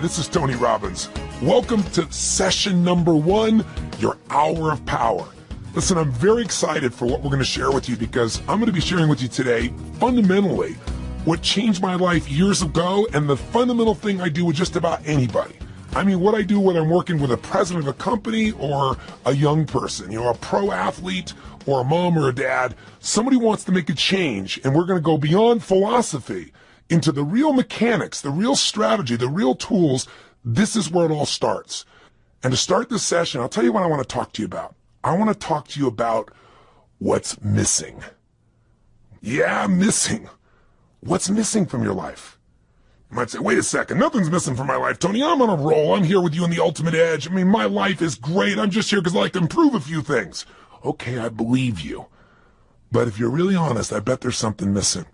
this is Tony Robbins. Welcome to session number 1, your hour of power. Listen, I'm very excited for what we're going to share with you because I'm going to be sharing with you today, fundamentally, what changed my life years ago and the fundamental thing I do with just about anybody. I mean, what I do when I'm working with a president of a company or a young person, a pro athlete or a mom or a dad. Somebody wants to make a change, and we're going to go beyond philosophy into the real mechanics, the real strategy, the real tools. This is where it all starts. And to start this session, I'll tell you what I want to talk to you about. I want to talk to you about what's missing. Yeah, missing. What's missing from your life? You might say, wait a second, nothing's missing from my life, Tony. I'm on a roll. I'm here with you on the ultimate edge. I mean, my life is great. I'm just here because I like to improve a few things. Okay, I believe you. But if you're really honest, I bet there's something missing.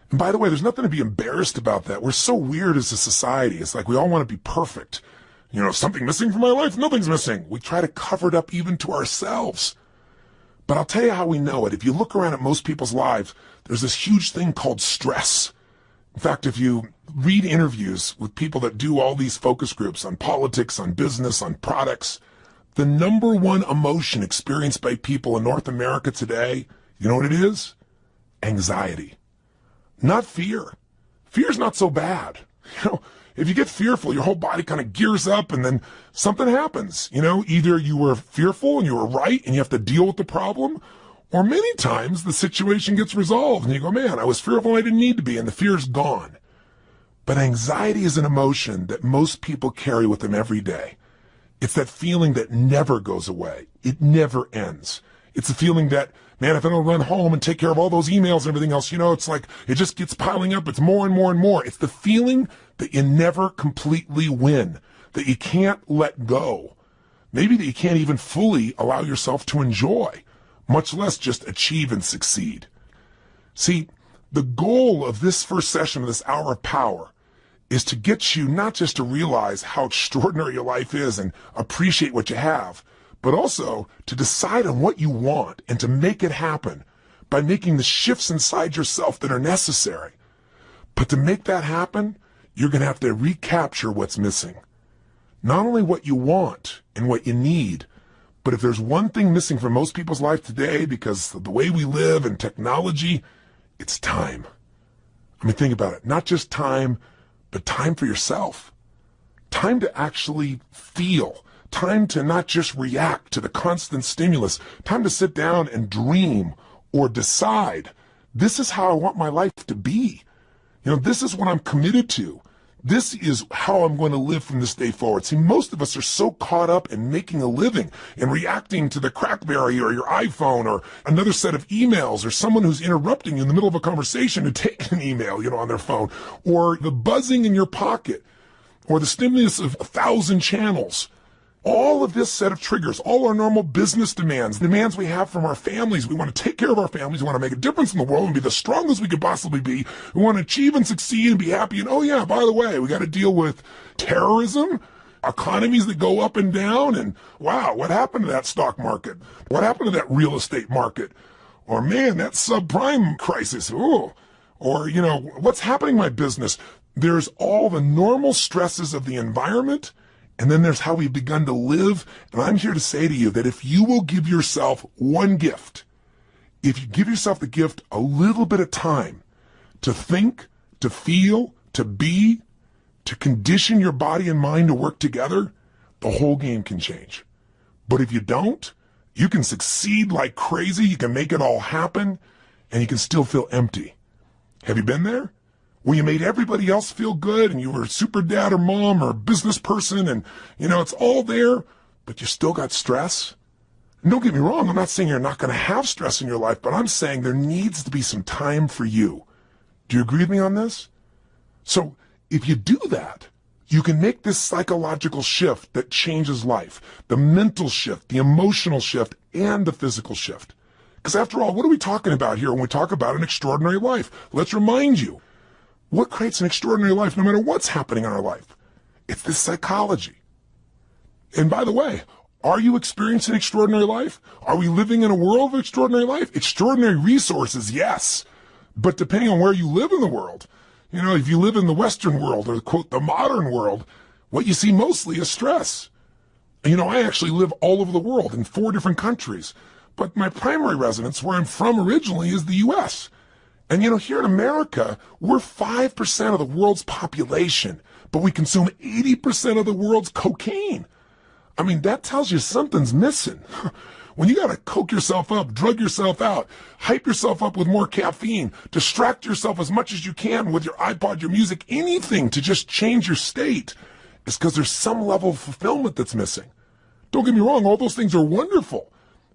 And by the way, there's nothing to be embarrassed about that. We're so weird as a society. It's like we all want to be perfect. Something missing from my life? Nothing's missing. We try to cover it up even to ourselves. But I'll tell you how we know it. If you look around at most people's lives, there's this huge thing called stress. In fact, if you read interviews with people that do all these focus groups on politics, on business, on products, the number one emotion experienced by people in North America today, you know what it is? Anxiety. Not fear. Fear's not so bad. If you get fearful, your whole body kind of gears up and then something happens. Either you were fearful and you were right and you have to deal with the problem, or many times the situation gets resolved and you go, man, I was fearful and I didn't need to be, and the fear's gone. But anxiety is an emotion that most people carry with them every day. It's that feeling that never goes away. It never ends. It's a feeling that, man, if I don't run home and take care of all those emails and everything else, it's like it just gets piling up. It's more and more and more. It's the feeling that you never completely win, that you can't let go. Maybe that you can't even fully allow yourself to enjoy, much less just achieve and succeed. See, the goal of this first session of this hour of power is to get you not just to realize how extraordinary your life is and appreciate what you have, but also to decide on what you want and to make it happen by making the shifts inside yourself that are necessary. But to make that happen, you're going to have to recapture what's missing. Not only what you want and what you need, but if there's one thing missing from most people's life today because of the way we live and technology, it's time. I mean, think about it. Not just time, but time for yourself. Time to actually feel. Time to not just react to the constant stimulus. Time to sit down and dream or decide, this is how I want my life to be. This is what I'm committed to. This is how I'm going to live from this day forward. See, most of us are so caught up in making a living and reacting to the Crackberry or your iPhone or another set of emails or someone who's interrupting you in the middle of a conversation to take an email, on their phone, or the buzzing in your pocket or the stimulus of 1,000 channels. All of this set of triggers, all our normal business demands we have from our families. We want to take care of our families. We want to make a difference in the world and be the strongest we could possibly be. We want to achieve and succeed and be happy. And oh yeah, by the way, we got to deal with terrorism, economies that go up and down. And wow, what happened to that stock market? What happened to that real estate market? Or man, that subprime crisis. Ooh. Or, what's happening in my business? There's all the normal stresses of the environment. And then there's how we've begun to live. And I'm here to say to you that if you will give yourself one gift, if you give yourself the gift a little bit of time to think, to feel, to be, to condition your body and mind to work together, the whole game can change. But if you don't, you can succeed like crazy. You can make it all happen and you can still feel empty. Have you been there? Where you made everybody else feel good and you were a super dad or mom or a business person and, it's all there, but you still got stress? And don't get me wrong, I'm not saying you're not going to have stress in your life, but I'm saying there needs to be some time for you. Do you agree with me on this? So if you do that, you can make this psychological shift that changes life, the mental shift, the emotional shift, and the physical shift. Because after all, what are we talking about here when we talk about an extraordinary life? Let's remind you. What creates an extraordinary life no matter what's happening in our life? It's this psychology. And by the way, are you experiencing extraordinary life? Are we living in a world of extraordinary life? Extraordinary resources, yes. But depending on where you live in the world, if you live in the Western world or, quote, the modern world, What you see mostly is stress. You know, I actually live all over the world in 4 different countries, but my primary residence, where I'm from originally, is the U.S. And you know, here in America, we're 5% of the world's population, but we consume 80% of the world's cocaine. I mean, that tells you something's missing. When you gotta coke yourself up, drug yourself out, hype yourself up with more caffeine, distract yourself as much as you can with your iPod, your music, anything to just change your state, it's because there's some level of fulfillment that's missing. Don't get me wrong, all those things are wonderful,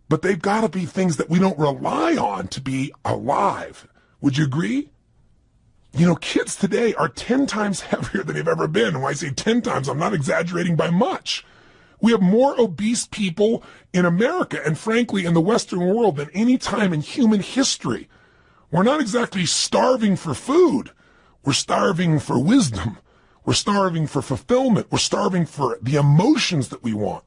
but they've gotta be things that we don't rely on to be alive. Would you agree? You know, kids today are 10 times heavier than they've ever been. And when I say 10 times, I'm not exaggerating by much. We have more obese people in America and frankly in the Western world than any time in human history. We're not exactly starving for food. We're starving for wisdom. We're starving for fulfillment. We're starving for the emotions that we want.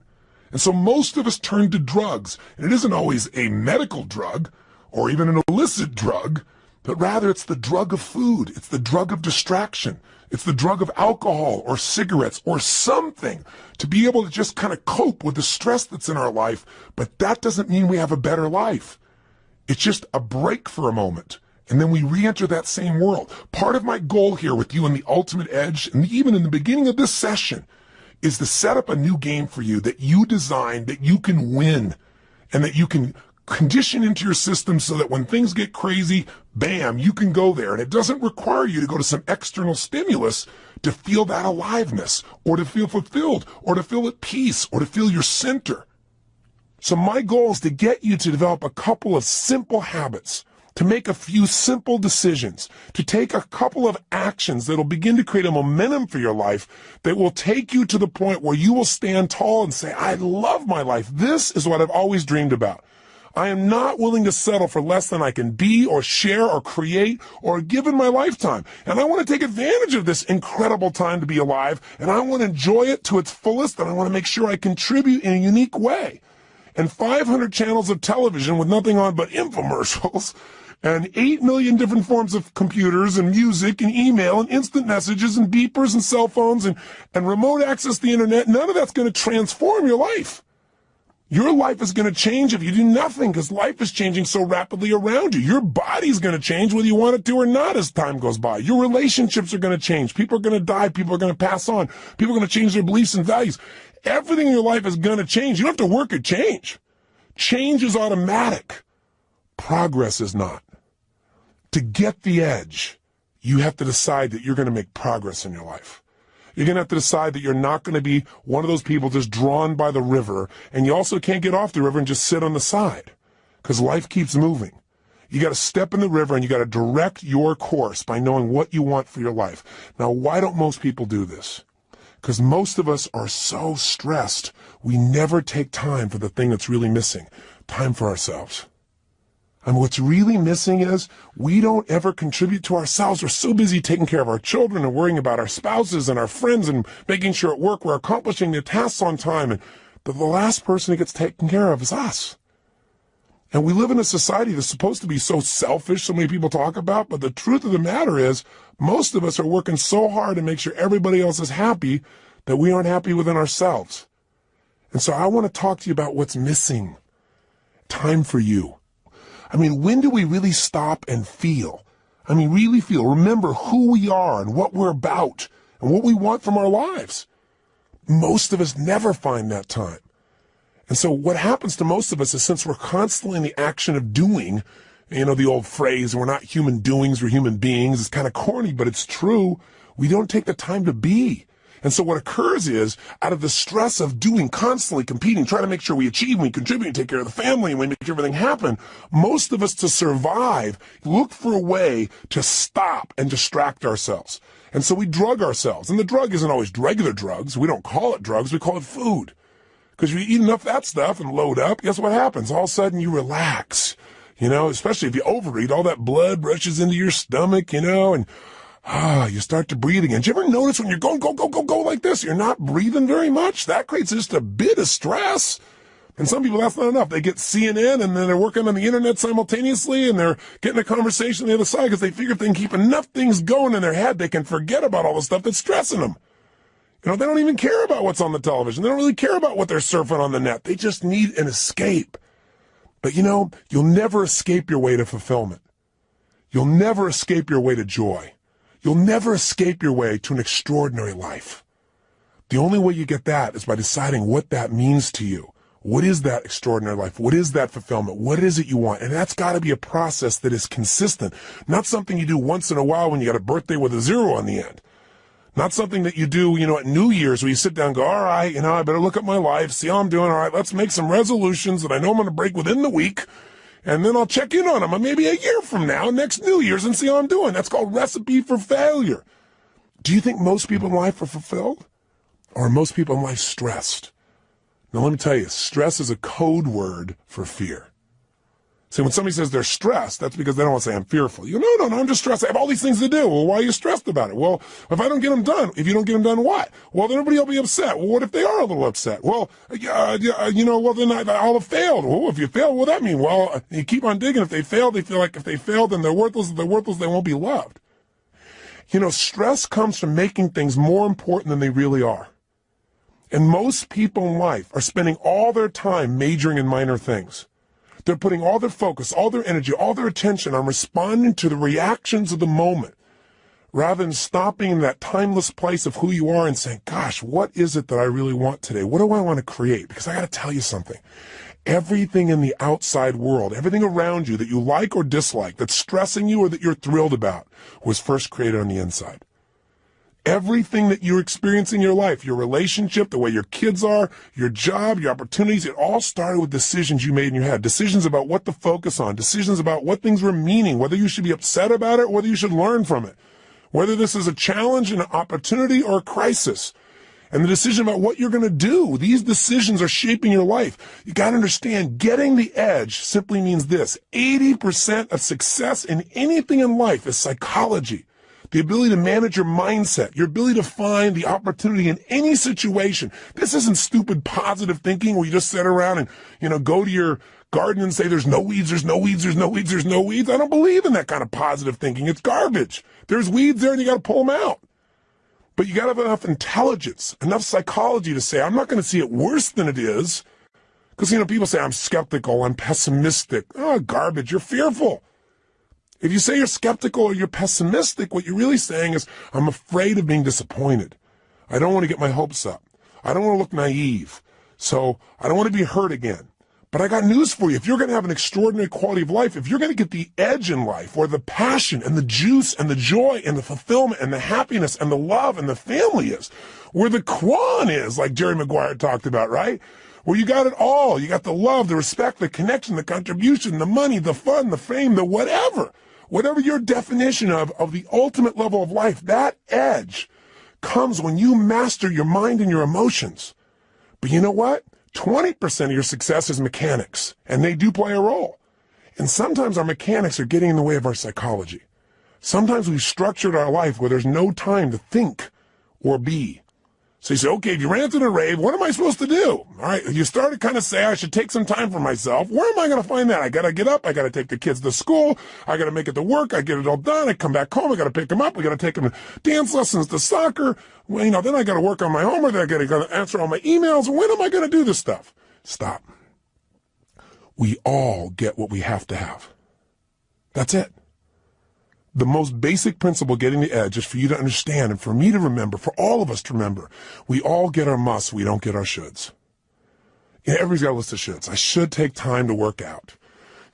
And so most of us turn to drugs. And it isn't always a medical drug or even an illicit drug, but rather it's the drug of food. It's the drug of distraction. It's the drug of alcohol or cigarettes or something to be able to just kind of cope with the stress that's in our life. But that doesn't mean we have a better life. It's just a break for a moment. And then we re-enter that same world. Part of my goal here with you in the Ultimate Edge, and even in the beginning of this session, is to set up a new game for you that you design, that you can win, and that you can condition into your system so that when things get crazy, bam, you can go there. And it doesn't require you to go to some external stimulus to feel that aliveness or to feel fulfilled or to feel at peace or to feel your center. So my goal is to get you to develop a couple of simple habits, to make a few simple decisions, to take a couple of actions that'll begin to create a momentum for your life that will take you to the point where you will stand tall and say, I love my life. This is what I've always dreamed about. I am not willing to settle for less than I can be or share or create or give in my lifetime. And I want to take advantage of this incredible time to be alive, and I want to enjoy it to its fullest, and I want to make sure I contribute in a unique way. And 500 channels of television with nothing on but infomercials, and 8 million different forms of computers and music and email and instant messages and beepers and cell phones and remote access to the internet, none of that's going to transform your life. Your life is going to change if you do nothing because life is changing so rapidly around you. Your body's going to change whether you want it to or not as time goes by. Your relationships are going to change. People are going to die. People are going to pass on. People are going to change their beliefs and values. Everything in your life is going to change. You don't have to work at change. Change is automatic. Progress is not. To get the edge, you have to decide that you're going to make progress in your life. You're going to have to decide that you're not going to be one of those people just drawn by the river, and you also can't get off the river and just sit on the side because life keeps moving. You got to step in the river and you got to direct your course by knowing what you want for your life. Now, why don't most people do this? Because most of us are so stressed, we never take time for the thing that's really missing, time for ourselves. And what's really missing is we don't ever contribute to ourselves. We're so busy taking care of our children and worrying about our spouses and our friends and making sure at work we're accomplishing the tasks on time. And the last person who gets taken care of is us. And we live in a society that's supposed to be so selfish, so many people talk about, but the truth of the matter is most of us are working so hard to make sure everybody else is happy that we aren't happy within ourselves. And so I want to talk to you about what's missing. Time for you. I mean, when do we really stop and feel? I mean, really feel, remember who we are and what we're about and what we want from our lives. Most of us never find that time. And so what happens to most of us is since we're constantly in the action of doing, you know, the old phrase, we're not human doings, we're human beings. It's kind of corny, but it's true. We don't take the time to be. And so what occurs is, out of the stress of doing, constantly competing, trying to make sure we achieve, we contribute, take care of the family, and we make everything happen, most of us to survive look for a way to stop and distract ourselves. And so we drug ourselves. And the drug isn't always regular drugs. We don't call it drugs, we call it food. Because you eat enough of that stuff and load up, guess what happens? All of a sudden you relax. You know, especially if you overeat, all that blood rushes into your stomach, you know, and you start to breathe again. Do you ever notice when you're going, go like this, you're not breathing very much? That creates just a bit of stress. And some people, that's not enough. They get CNN and then they're working on the internet simultaneously and they're getting a conversation on the other side because they figure if they can keep enough things going in their head, they can forget about all the stuff that's stressing them. You know, they don't even care about what's on the television. They don't really care about what they're surfing on the net. They just need an escape. But you know, you'll never escape your way to fulfillment. You'll never escape your way to joy. You'll never escape your way to an extraordinary life. The only way you get that is by deciding what that means to you. What is that extraordinary life? What is that fulfillment? What is it you want? And that's got to be a process that is consistent, not something you do once in a while when you got a birthday with a 0 on the end. Not something that you do, you know, at New Year's where you sit down and go, all right, you know, I better look at my life, see how I'm doing. All right, let's make some resolutions that I know I'm going to break within the week. And then I'll check in on them maybe a year from now, next New Year's, and see how I'm doing. That's called recipe for failure. Do you think most people in life are fulfilled? Or are most people in life stressed? Now, let me tell you, stress is a code word for fear. See, when somebody says they're stressed, that's because they don't want to say I'm fearful. You go, no, I'm just stressed. I have all these things to do. Well, why are you stressed about it? Well, if I don't get them done, if you don't get them done, what? Well, then everybody will be upset. Well, what if they are a little upset? Well, you know, well, then I'll have failed. Well, if you fail, what does that mean? Well, you keep on digging. If they fail, they feel like if they failed, then they're worthless. If they're worthless, they won't be loved. You know, stress comes from making things more important than they really are. And most people in life are spending all their time majoring in minor things. They're putting all their focus, all their energy, all their attention on responding to the reactions of the moment, rather than stopping in that timeless place of who you are and saying, gosh, what is it that I really want today? What do I want to create? Because I got to tell you something. Everything in the outside world, everything around you that you like or dislike, that's stressing you or that you're thrilled about, was first created on the inside. Everything that you're experiencing in your life, your relationship, the way your kids are, your job, your opportunities, it all started with decisions you made in your head. Decisions about what to focus on, decisions about what things were meaning, whether you should be upset about it, whether you should learn from it, whether this is a challenge, an opportunity, or a crisis. And the decision about what you're going to do, these decisions are shaping your life. You got to understand, getting the edge simply means this. 80% of success in anything in life is psychology. The ability to manage your mindset, your ability to find the opportunity in any situation. This isn't stupid positive thinking where you just sit around and, you know, go to your garden and say there's no weeds, there's no weeds, there's no weeds, there's no weeds. I don't believe in that kind of positive thinking. It's garbage. There's weeds there and you got to pull them out. But you got to have enough intelligence, enough psychology to say, I'm not going to see it worse than it is. Because, you know, people say I'm skeptical, I'm pessimistic. Oh, garbage. You're fearful. If you say you're skeptical or you're pessimistic, what you're really saying is, I'm afraid of being disappointed. I don't want to get my hopes up. I don't want to look naive. So I don't want to be hurt again. But I got news for you. If you're going to have an extraordinary quality of life, if you're going to get the edge in life, where the passion and the juice and the joy and the fulfillment and the happiness and the love and the family is, where the Quan is, like Jerry Maguire talked about, right? Where you got it all. You got the love, the respect, the connection, the contribution, the money, the fun, the fame, the whatever. Whatever your definition of the ultimate level of life, that edge comes when you master your mind and your emotions. But you know what? 20% of your success is mechanics, and they do play a role. And sometimes our mechanics are getting in the way of our psychology. Sometimes we've structured our life where there's no time to think or be. So you say, okay, if you ran into a rave, what am I supposed to do? All right, you start to kind of say, I should take some time for myself. Where am I going to find that? I got to get up. I got to take the kids to school. I got to make it to work. I get it all done. I come back home. I got to pick them up. We got to take them to dance lessons, to soccer. Well, you know, then I got to work on my homework. Then I got to answer all my emails. When am I going to do this stuff? Stop. We all get what we have to have. That's it. The most basic principle getting the edge is for you to understand and for me to remember, for all of us to remember, we all get our musts, we don't get our shoulds. You know, everybody's got a list of shoulds. I should take time to work out.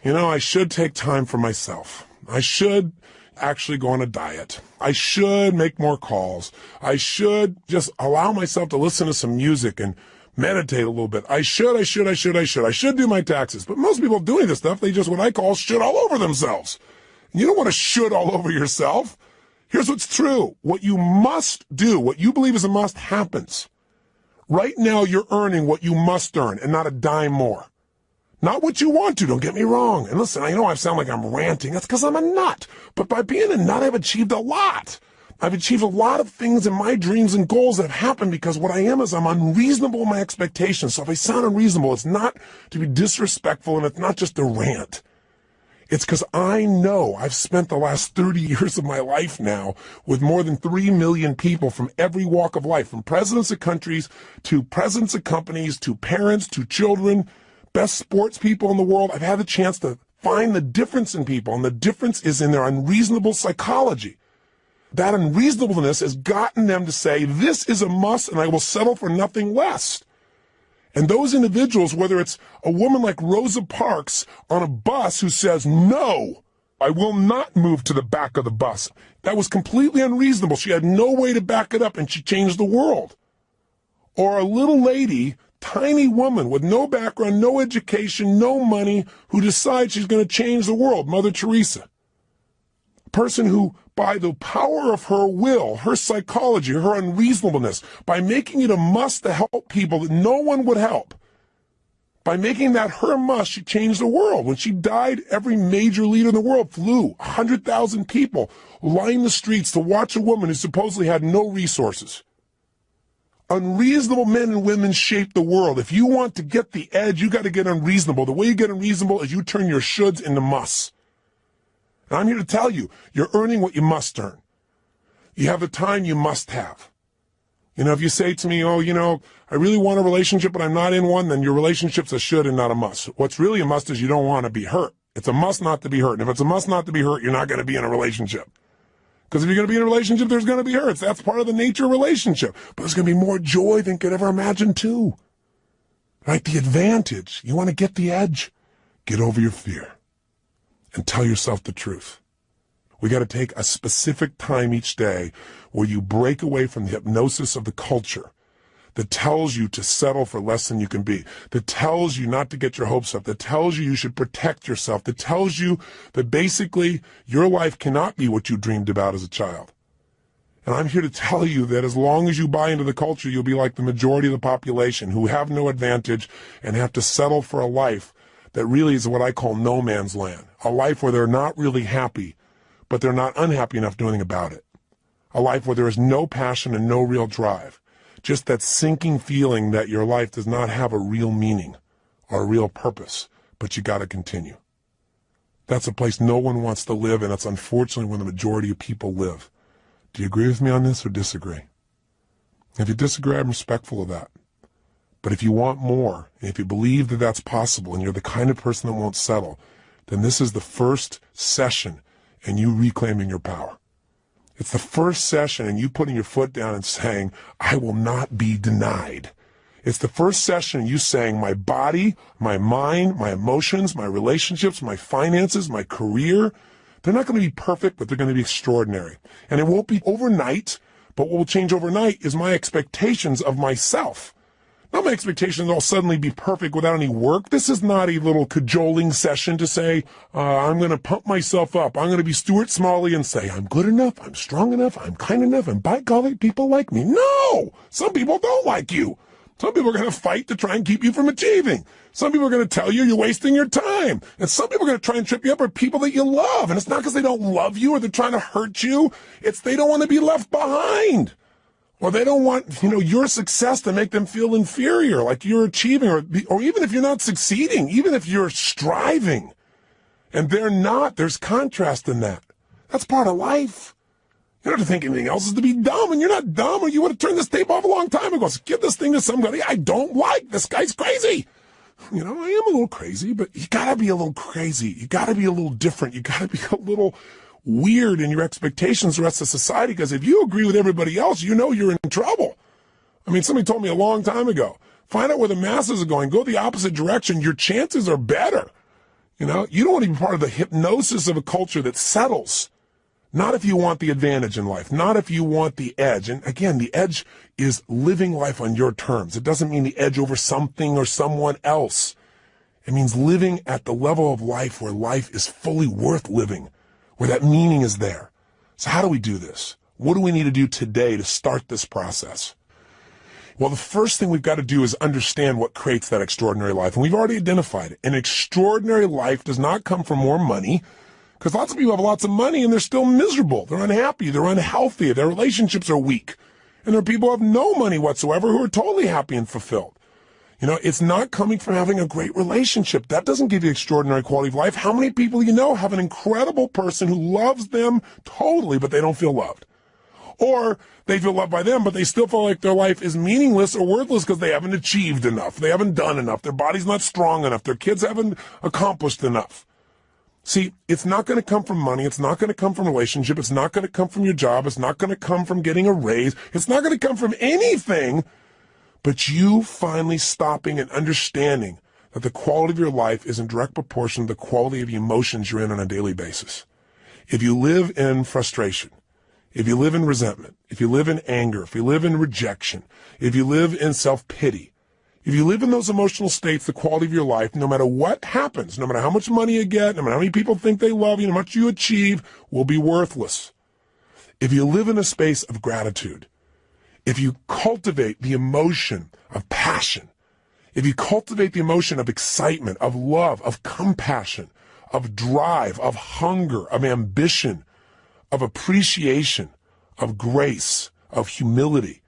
You know, I should take time for myself. I should actually go on a diet. I should make more calls. I should just allow myself to listen to some music and meditate a little bit. I should do my taxes. But most people doing this stuff, they just what I call should all over themselves. You don't want to should all over yourself. Here's what's true. What you must do, what you believe is a must, happens. Right now, you're earning what you must earn and not a dime more. Not what you want to, don't get me wrong. And listen, I know I sound like I'm ranting. That's because I'm a nut. But by being a nut, I've achieved a lot. I've achieved a lot of things in my dreams and goals that have happened because what I am is I'm unreasonable in my expectations. So if I sound unreasonable, it's not to be disrespectful and it's not just a rant. It's because I know I've spent the last 30 years of my life now with more than 3 million people from every walk of life, from presidents of countries to presidents of companies to parents to children, best sports people in the world. I've had the chance to find the difference in people, and the difference is in their unreasonable psychology. That unreasonableness has gotten them to say, this is a must and I will settle for nothing less. And those individuals, whether it's a woman like Rosa Parks on a bus who says, no, I will not move to the back of the bus. That was completely unreasonable. She had no way to back it up, and she changed the world. Or a little lady, tiny woman with no background, no education, no money, who decides she's going to change the world, Mother Teresa. A person who, by the power of her will, her psychology, her unreasonableness, by making it a must to help people that no one would help, by making that her must, she changed the world. When she died, every major leader in the world flew. 100,000 people lined the streets to watch a woman who supposedly had no resources. Unreasonable men and women shape the world. If you want to get the edge, you got to get unreasonable. The way you get unreasonable is you turn your shoulds into musts. And I'm here to tell you, you're earning what you must earn. You have the time you must have. If you say to me, I really want a relationship, but I'm not in one, then your relationship's a should and not a must. What's really a must is you don't want to be hurt. It's a must not to be hurt. And if it's a must not to be hurt, you're not going to be in a relationship. Because if you're going to be in a relationship, there's going to be hurts. That's part of the nature of a relationship. But there's going to be more joy than you could ever imagine, too. Right? The advantage. You want to get the edge? Get over your fear. And tell yourself the truth. We got to take a specific time each day where you break away from the hypnosis of the culture that tells you to settle for less than you can be, that tells you not to get your hopes up, that tells you should protect yourself, that tells you that basically your life cannot be what you dreamed about as a child. And I'm here to tell you that as long as you buy into the culture, you'll be like the majority of the population who have no advantage and have to settle for a life that really is what I call no man's land. A life where they're not really happy, but they're not unhappy enough doing anything about it. A life where there is no passion and no real drive. Just that sinking feeling that your life does not have a real meaning or a real purpose, but you got to continue. That's a place no one wants to live, and it's unfortunately where the majority of people live. Do you agree with me on this or disagree? If you disagree, I'm respectful of that. But if you want more, and if you believe that that's possible, and you're the kind of person that won't settle, then this is the first session in you reclaiming your power. It's the first session in you putting your foot down and saying, I will not be denied. It's the first session in you saying, my body, my mind, my emotions, my relationships, my finances, my career, they're not going to be perfect, but they're going to be extraordinary. And it won't be overnight, but what will change overnight is my expectations of myself. Not my expectations will suddenly be perfect without any work. This is not a little cajoling session to say, I'm going to pump myself up. I'm going to be Stuart Smalley and say, I'm good enough, I'm strong enough, I'm kind enough, and by golly, people like me. No! Some people don't like you. Some people are going to fight to try and keep you from achieving. Some people are going to tell you you're wasting your time. And some people are going to try and trip you up are people that you love. And it's not because they don't love you or they're trying to hurt you. It's they don't want to be left behind. Or they don't want, your success to make them feel inferior, like you're achieving, or even if you're not succeeding, even if you're striving, and they're not, there's contrast in that. That's part of life. You don't have to think anything else is to be dumb, and you're not dumb, or you would have turned this tape off a long time ago. So give this thing to somebody I don't like. This guy's crazy. I am a little crazy, but you gotta be a little crazy. You gotta be a little different. You gotta be a little weird in your expectations of the rest of society, because if you agree with everybody else, you're in trouble. Somebody told me a long time ago, find out where the masses are going, go the opposite direction, your chances are better. You don't want to be part of the hypnosis of a culture that settles. Not if you want the advantage in life, not if you want the edge. And again, the edge is living life on your terms. It doesn't mean the edge over something or someone else. It means living at the level of life where life is fully worth living, where that meaning is there. So how do we do this? What do we need to do today to start this process? Well, the first thing we've got to do is understand what creates that extraordinary life. And we've already identified it. An extraordinary life does not come from more money, because lots of people have lots of money and they're still miserable. They're unhappy. They're unhealthy. Their relationships are weak. And there are people who have no money whatsoever who are totally happy and fulfilled. It's not coming from having a great relationship. That doesn't give you extraordinary quality of life. How many people you know have an incredible person who loves them totally, but they don't feel loved? Or they feel loved by them, but they still feel like their life is meaningless or worthless because they haven't achieved enough. They haven't done enough. Their body's not strong enough. Their kids haven't accomplished enough. See, it's not going to come from money. It's not going to come from relationship. It's not going to come from your job. It's not going to come from getting a raise. It's not going to come from anything but you finally stopping and understanding that the quality of your life is in direct proportion to the quality of the emotions you're in on a daily basis. If you live in frustration, if you live in resentment, if you live in anger, if you live in rejection, if you live in self-pity, if you live in those emotional states, the quality of your life, no matter what happens, no matter how much money you get, no matter how many people think they love you, no matter how much you achieve, will be worthless. If you live in a space of gratitude, if you cultivate the emotion of passion, if you cultivate the emotion of excitement, of love, of compassion, of drive, of hunger, of ambition, of appreciation, of grace, of humility,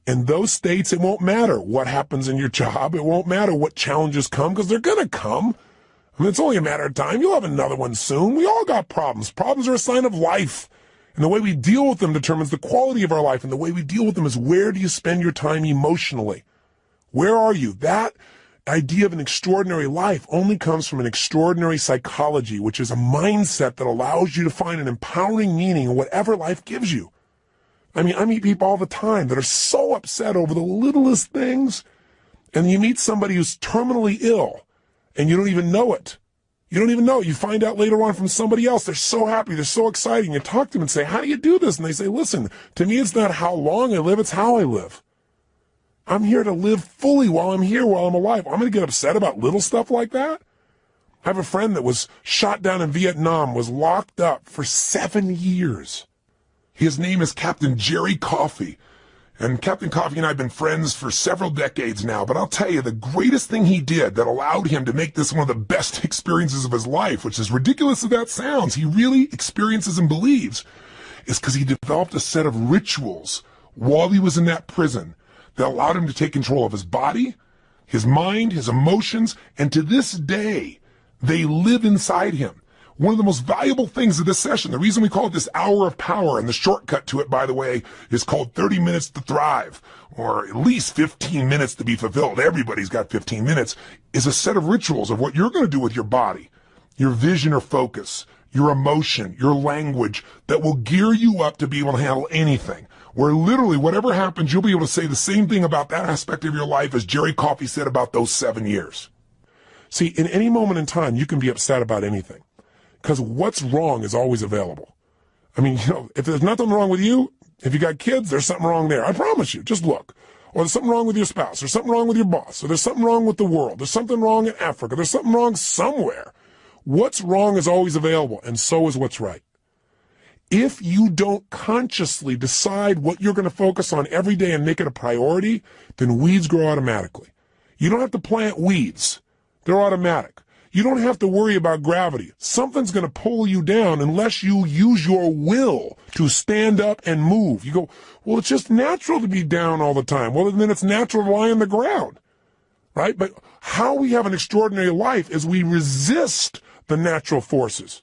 in those states, it won't matter what happens in your job. It won't matter what challenges come, because they're going to come. I mean, it's only a matter of time. You'll have another one soon. We all got problems. Problems are a sign of life. And the way we deal with them determines the quality of our life. And the way we deal with them is, where do you spend your time emotionally? Where are you? That idea of an extraordinary life only comes from an extraordinary psychology, which is a mindset that allows you to find an empowering meaning in whatever life gives you. I mean, I meet people all the time that are so upset over the littlest things. And you meet somebody who's terminally ill and you don't even know it. You don't even know. You find out later on from somebody else. They're so happy. They're so excited. And you talk to them and say, how do you do this? And they say, listen, to me, it's not how long I live. It's how I live. I'm here to live fully while I'm here, while I'm alive. I'm going to get upset about little stuff like that. I have a friend that was shot down in Vietnam, was locked up for 7 years. His name is Captain Jerry Coffey. And Captain Coffey and I have been friends for several decades now, but I'll tell you, the greatest thing he did that allowed him to make this one of the best experiences of his life, which is ridiculous as that sounds, he really experiences and believes, is because he developed a set of rituals while he was in that prison that allowed him to take control of his body, his mind, his emotions, and to this day, they live inside him. One of the most valuable things of this session, the reason we call it this hour of power, and the shortcut to it, by the way, is called 30 minutes to thrive, or at least 15 minutes to be fulfilled. Everybody's got 15 minutes, is a set of rituals of what you're going to do with your body, your vision or focus, your emotion, your language, that will gear you up to be able to handle anything. Where literally whatever happens, you'll be able to say the same thing about that aspect of your life as Jerry Coffey said about those 7 years. See, in any moment in time, you can be upset about anything. Because what's wrong is always available. I mean, if there's nothing wrong with you, if you got kids, there's something wrong there. I promise you. Just look. Or there's something wrong with your spouse. There's something wrong with your boss. Or there's something wrong with the world. There's something wrong in Africa. There's something wrong somewhere. What's wrong is always available, and so is what's right. If you don't consciously decide what you're going to focus on every day and make it a priority, then weeds grow automatically. You don't have to plant weeds. They're automatic. You don't have to worry about gravity. Something's going to pull you down unless you use your will to stand up and move. You go, well, it's just natural to be down all the time. Well, then it's natural to lie on the ground, right? But how we have an extraordinary life is we resist the natural forces.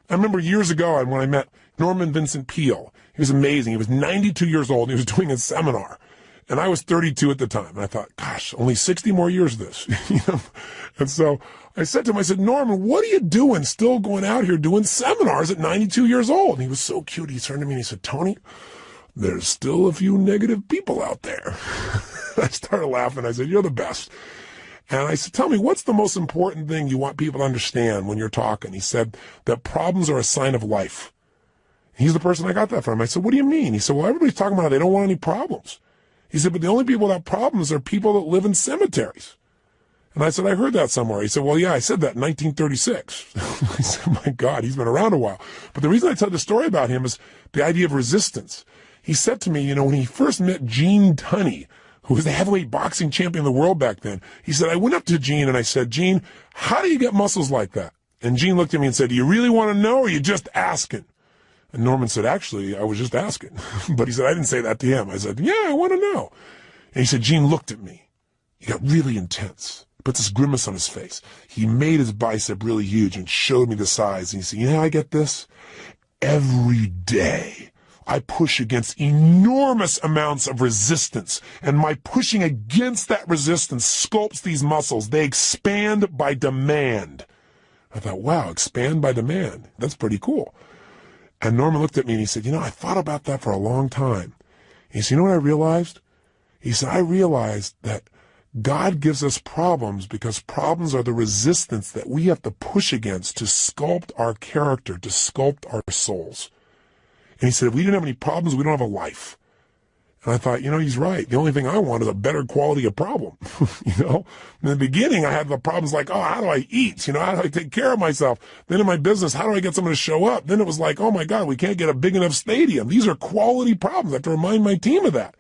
I remember years ago when I met Norman Vincent Peale. He was amazing. He was 92 years old, and he was doing a seminar. And I was 32 at the time. And I thought, gosh, only 60 more years of this. And so I said to him, I said, Norman, what are you doing still going out here doing seminars at 92 years old? And he was so cute. He turned to me and he said, Tony, there's still a few negative people out there. I started laughing. I said, you're the best. And I said, tell me, what's the most important thing you want people to understand when you're talking? He said that problems are a sign of life. He's the person I got that from. I said, what do you mean? He said, well, everybody's talking about how they don't want any problems. He said, but the only people without problems are people that live in cemeteries. And I said, I heard that somewhere. He said, well, yeah, I said that in 1936. I said, my God, he's been around a while. But the reason I tell the story about him is the idea of resistance. He said to me, when he first met Gene Tunney, who was the heavyweight boxing champion of the world back then, he said, I went up to Gene and I said, Gene, how do you get muscles like that? And Gene looked at me and said, do you really want to know, or are you just asking? And Norman said, actually, I was just asking. But he said, I didn't say that to him. I said, yeah, I want to know. And he said, Gene looked at me. He got really intense. He put this grimace on his face. He made his bicep really huge and showed me the size. And he said, you know how I get this? Every day I push against enormous amounts of resistance, and my pushing against that resistance sculpts these muscles. They expand by demand. I thought, wow, expand by demand. That's pretty cool. And Norman looked at me and he said, you know, I thought about that for a long time. He said, you know what I realized? He said, I realized that God gives us problems because problems are the resistance that we have to push against to sculpt our character, to sculpt our souls. And he said, if we didn't have any problems, we don't have a life. And I thought, you know, he's right. The only thing I want is a better quality of problem. You know, in the beginning, I had the problems like, oh, how do I eat? You know, how do I take care of myself? Then in my business, how do I get someone to show up? Then it was like, oh my God, we can't get a big enough stadium. These are quality problems. I have to remind my team of that.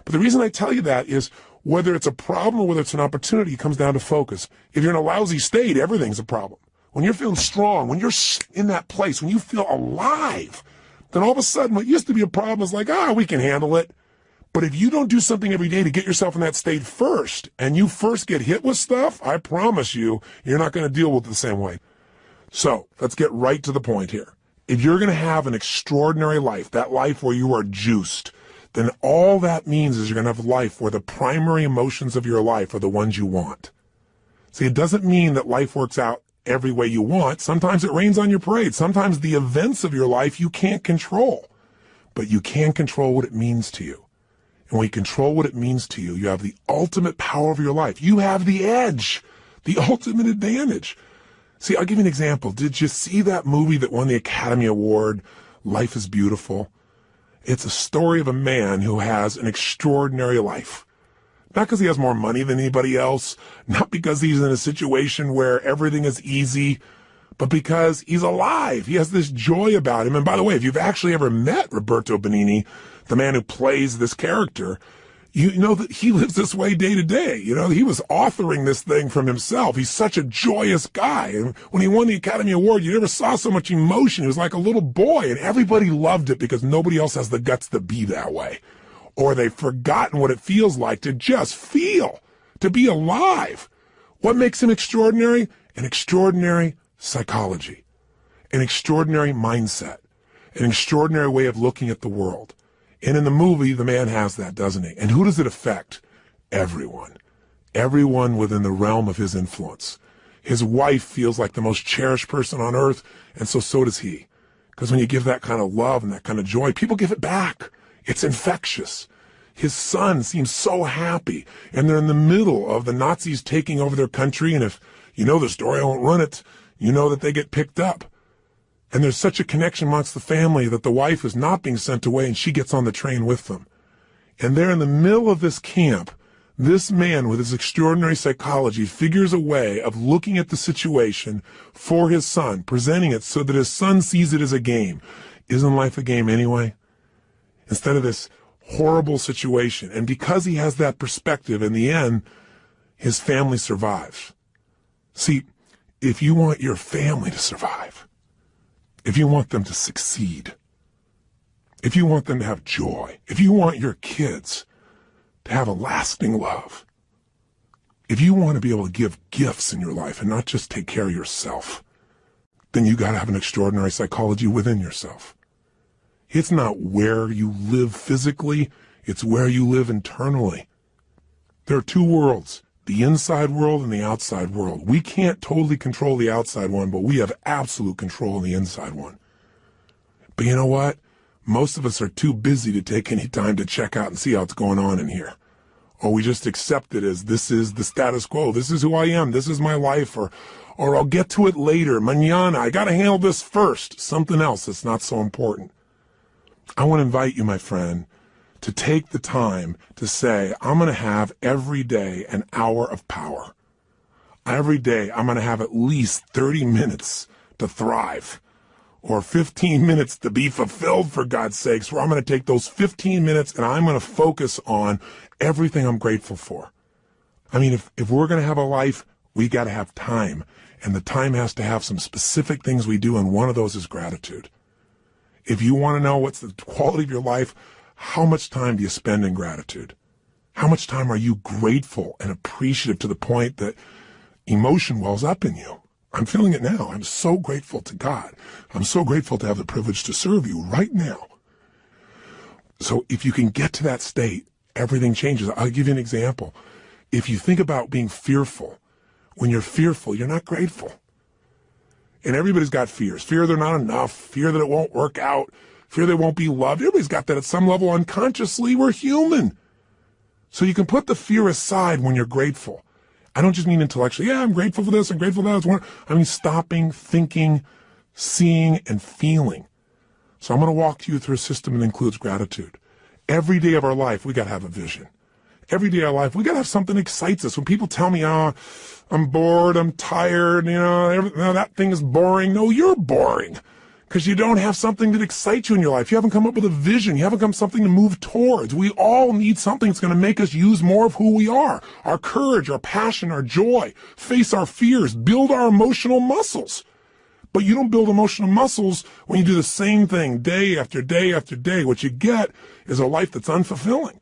But the reason I tell you that is whether it's a problem or whether it's an opportunity, it comes down to focus. If you're in a lousy state, everything's a problem. When you're feeling strong, when you're in that place, when you feel alive, then all of a sudden what used to be a problem is like, we can handle it. But if you don't do something every day to get yourself in that state first, and you first get hit with stuff, I promise you, you're not going to deal with it the same way. So let's get right to the point here. If you're going to have an extraordinary life, that life where you are juiced, then all that means is you're going to have a life where the primary emotions of your life are the ones you want. See, it doesn't mean that life works out every way you want. Sometimes it rains on your parade. Sometimes the events of your life you can't control, but you can control what it means to you. And when you control what it means to you, you have the ultimate power of your life. You have the edge, the ultimate advantage. See, I'll give you an example. Did you see that movie that won the Academy Award, Life is Beautiful? It's a story of a man who has an extraordinary life. Not because he has more money than anybody else, not because he's in a situation where everything is easy, but because he's alive. He has this joy about him. And by the way, if you've actually ever met Roberto Benigni, the man who plays this character, you know that he lives this way day to day. You know, he was authoring this thing from himself. He's such a joyous guy. And when he won the Academy Award, you never saw so much emotion. He was like a little boy, and everybody loved it because nobody else has the guts to be that way. Or they've forgotten what it feels like to just feel, to be alive. What makes him extraordinary? An extraordinary psychology, an extraordinary mindset, an extraordinary way of looking at the world. And in the movie, the man has that, doesn't he? And who does it affect? Everyone. Everyone within the realm of his influence. His wife feels like the most cherished person on earth, and so does he. Because when you give that kind of love and that kind of joy, people give it back. It's infectious. His son seems so happy, and they're in the middle of the Nazis taking over their country, and if you know the story, I won't run it, you know that they get picked up. And there's such a connection amongst the family that the wife is not being sent away and she gets on the train with them. And there in the middle of this camp, this man with his extraordinary psychology figures a way of looking at the situation for his son, presenting it so that his son sees it as a game. Isn't life a game anyway? Instead of this horrible situation. And because he has that perspective, in the end, his family survives. See, if you want your family to survive, if you want them to succeed, if you want them to have joy, if you want your kids to have a lasting love, if you want to be able to give gifts in your life and not just take care of yourself, then you got to have an extraordinary psychology within yourself. It's not where you live physically, it's where you live internally. There are two worlds, the inside world and the outside world. We can't totally control the outside one, but we have absolute control in the inside one. But you know what? Most of us are too busy to take any time to check out and see how it's going on in here. Or we just accept it as this is the status quo. This is who I am. This is my life. Or I'll get to it later. Mañana. I got to handle this first. Something else that's not so important. I want to invite you, my friend, to take the time to say, I'm going to have every day an hour of power. Every day I'm going to have at least 30 minutes to thrive, or 15 minutes to be fulfilled, for God's sakes, where I'm going to take those 15 minutes and I'm going to focus on everything I'm grateful for. I mean, if we're going to have a life, we got to have time, and the time has to have some specific things we do, and one of those is gratitude. If you want to know what's the quality of your life, how much time do you spend in gratitude? How much time are you grateful and appreciative to the point that emotion wells up in you? I'm feeling it now. I'm so grateful to God. I'm so grateful to have the privilege to serve you right now. So if you can get to that state, everything changes. I'll give you an example. If you think about being fearful, when you're fearful, you're not grateful. And everybody's got fears. Fear they're not enough, fear that it won't work out, fear they won't be loved. Everybody's got that at some level unconsciously. We're human. So you can put the fear aside when you're grateful. I don't just mean intellectually, yeah, I'm grateful for this, I'm grateful for that. I mean stopping, thinking, seeing, and feeling. So I'm going to walk you through a system that includes gratitude. Every day of our life, we got to have a vision. Every day of our life, we got to have something that excites us. When people tell me, oh, I'm bored, I'm tired, that thing is boring. No, you're boring. Because you don't have something that excites you in your life. You haven't come up with a vision. You haven't come something to move towards. We all need something that's going to make us use more of who we are. Our courage, our passion, our joy. Face our fears. Build our emotional muscles. But you don't build emotional muscles when you do the same thing day after day after day. What you get is a life that's unfulfilling.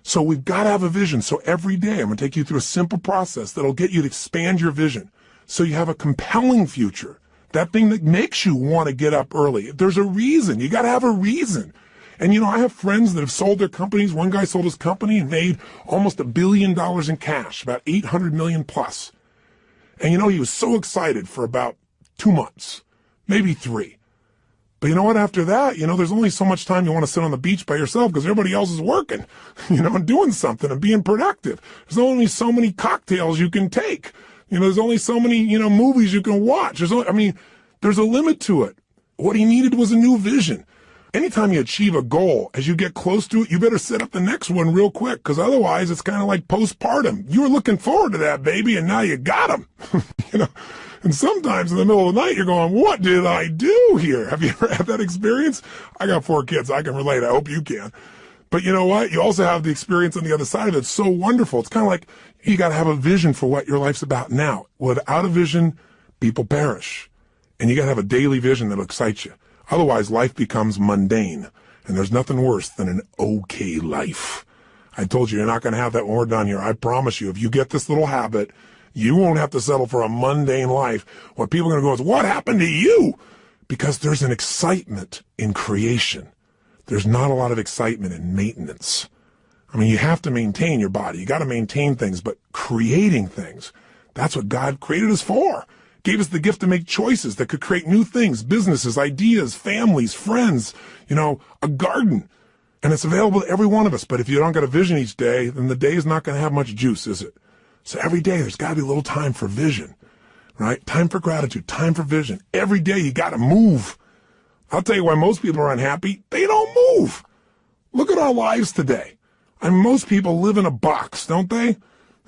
So we've got to have a vision. So every day I'm going to take you through a simple process that'll get you to expand your vision. So you have a compelling future. That thing that makes you want to get up early. There's a reason. You got to have a reason. And I have friends that have sold their companies. One guy sold his company and made almost $1 billion in cash, about 800 million plus. And he was so excited for about 2 months, maybe 3. But you know what? After that, there's only so much time you want to sit on the beach by yourself because everybody else is working, and doing something and being productive. There's only so many cocktails you can take. There's only so many, movies you can watch. There's a limit to it. What he needed was a new vision. Anytime you achieve a goal, as you get close to it, you better set up the next one real quick, because otherwise it's kind of like postpartum. You were looking forward to that baby, and now you got him. And sometimes in the middle of the night, you're going, what did I do here? Have you ever had that experience? I got 4 kids. I can relate. I hope you can. But you know what? You also have the experience on the other side of it. It's so wonderful. It's kind of like you got to have a vision for what your life's about now. Without a vision, people perish. And you got to have a daily vision that'll excite you. Otherwise, life becomes mundane. And there's nothing worse than an okay life. I told you, you're not going to have that when we're done here. I promise you, if you get this little habit, you won't have to settle for a mundane life. What people are going to go is, what happened to you? Because there's an excitement in creation. There's not a lot of excitement in maintenance. You have to maintain your body. You got to maintain things, but creating things, that's what God created us for. Gave us the gift to make choices that could create new things, businesses, ideas, families, friends, a garden. And it's available to every one of us. But if you don't got a vision each day, then the day is not going to have much juice, is it? So every day there's got to be a little time for vision, right? Time for gratitude, time for vision. Every day you got to move. I'll tell you why most people are unhappy. They don't move. Look at our lives today. Most people live in a box, don't they?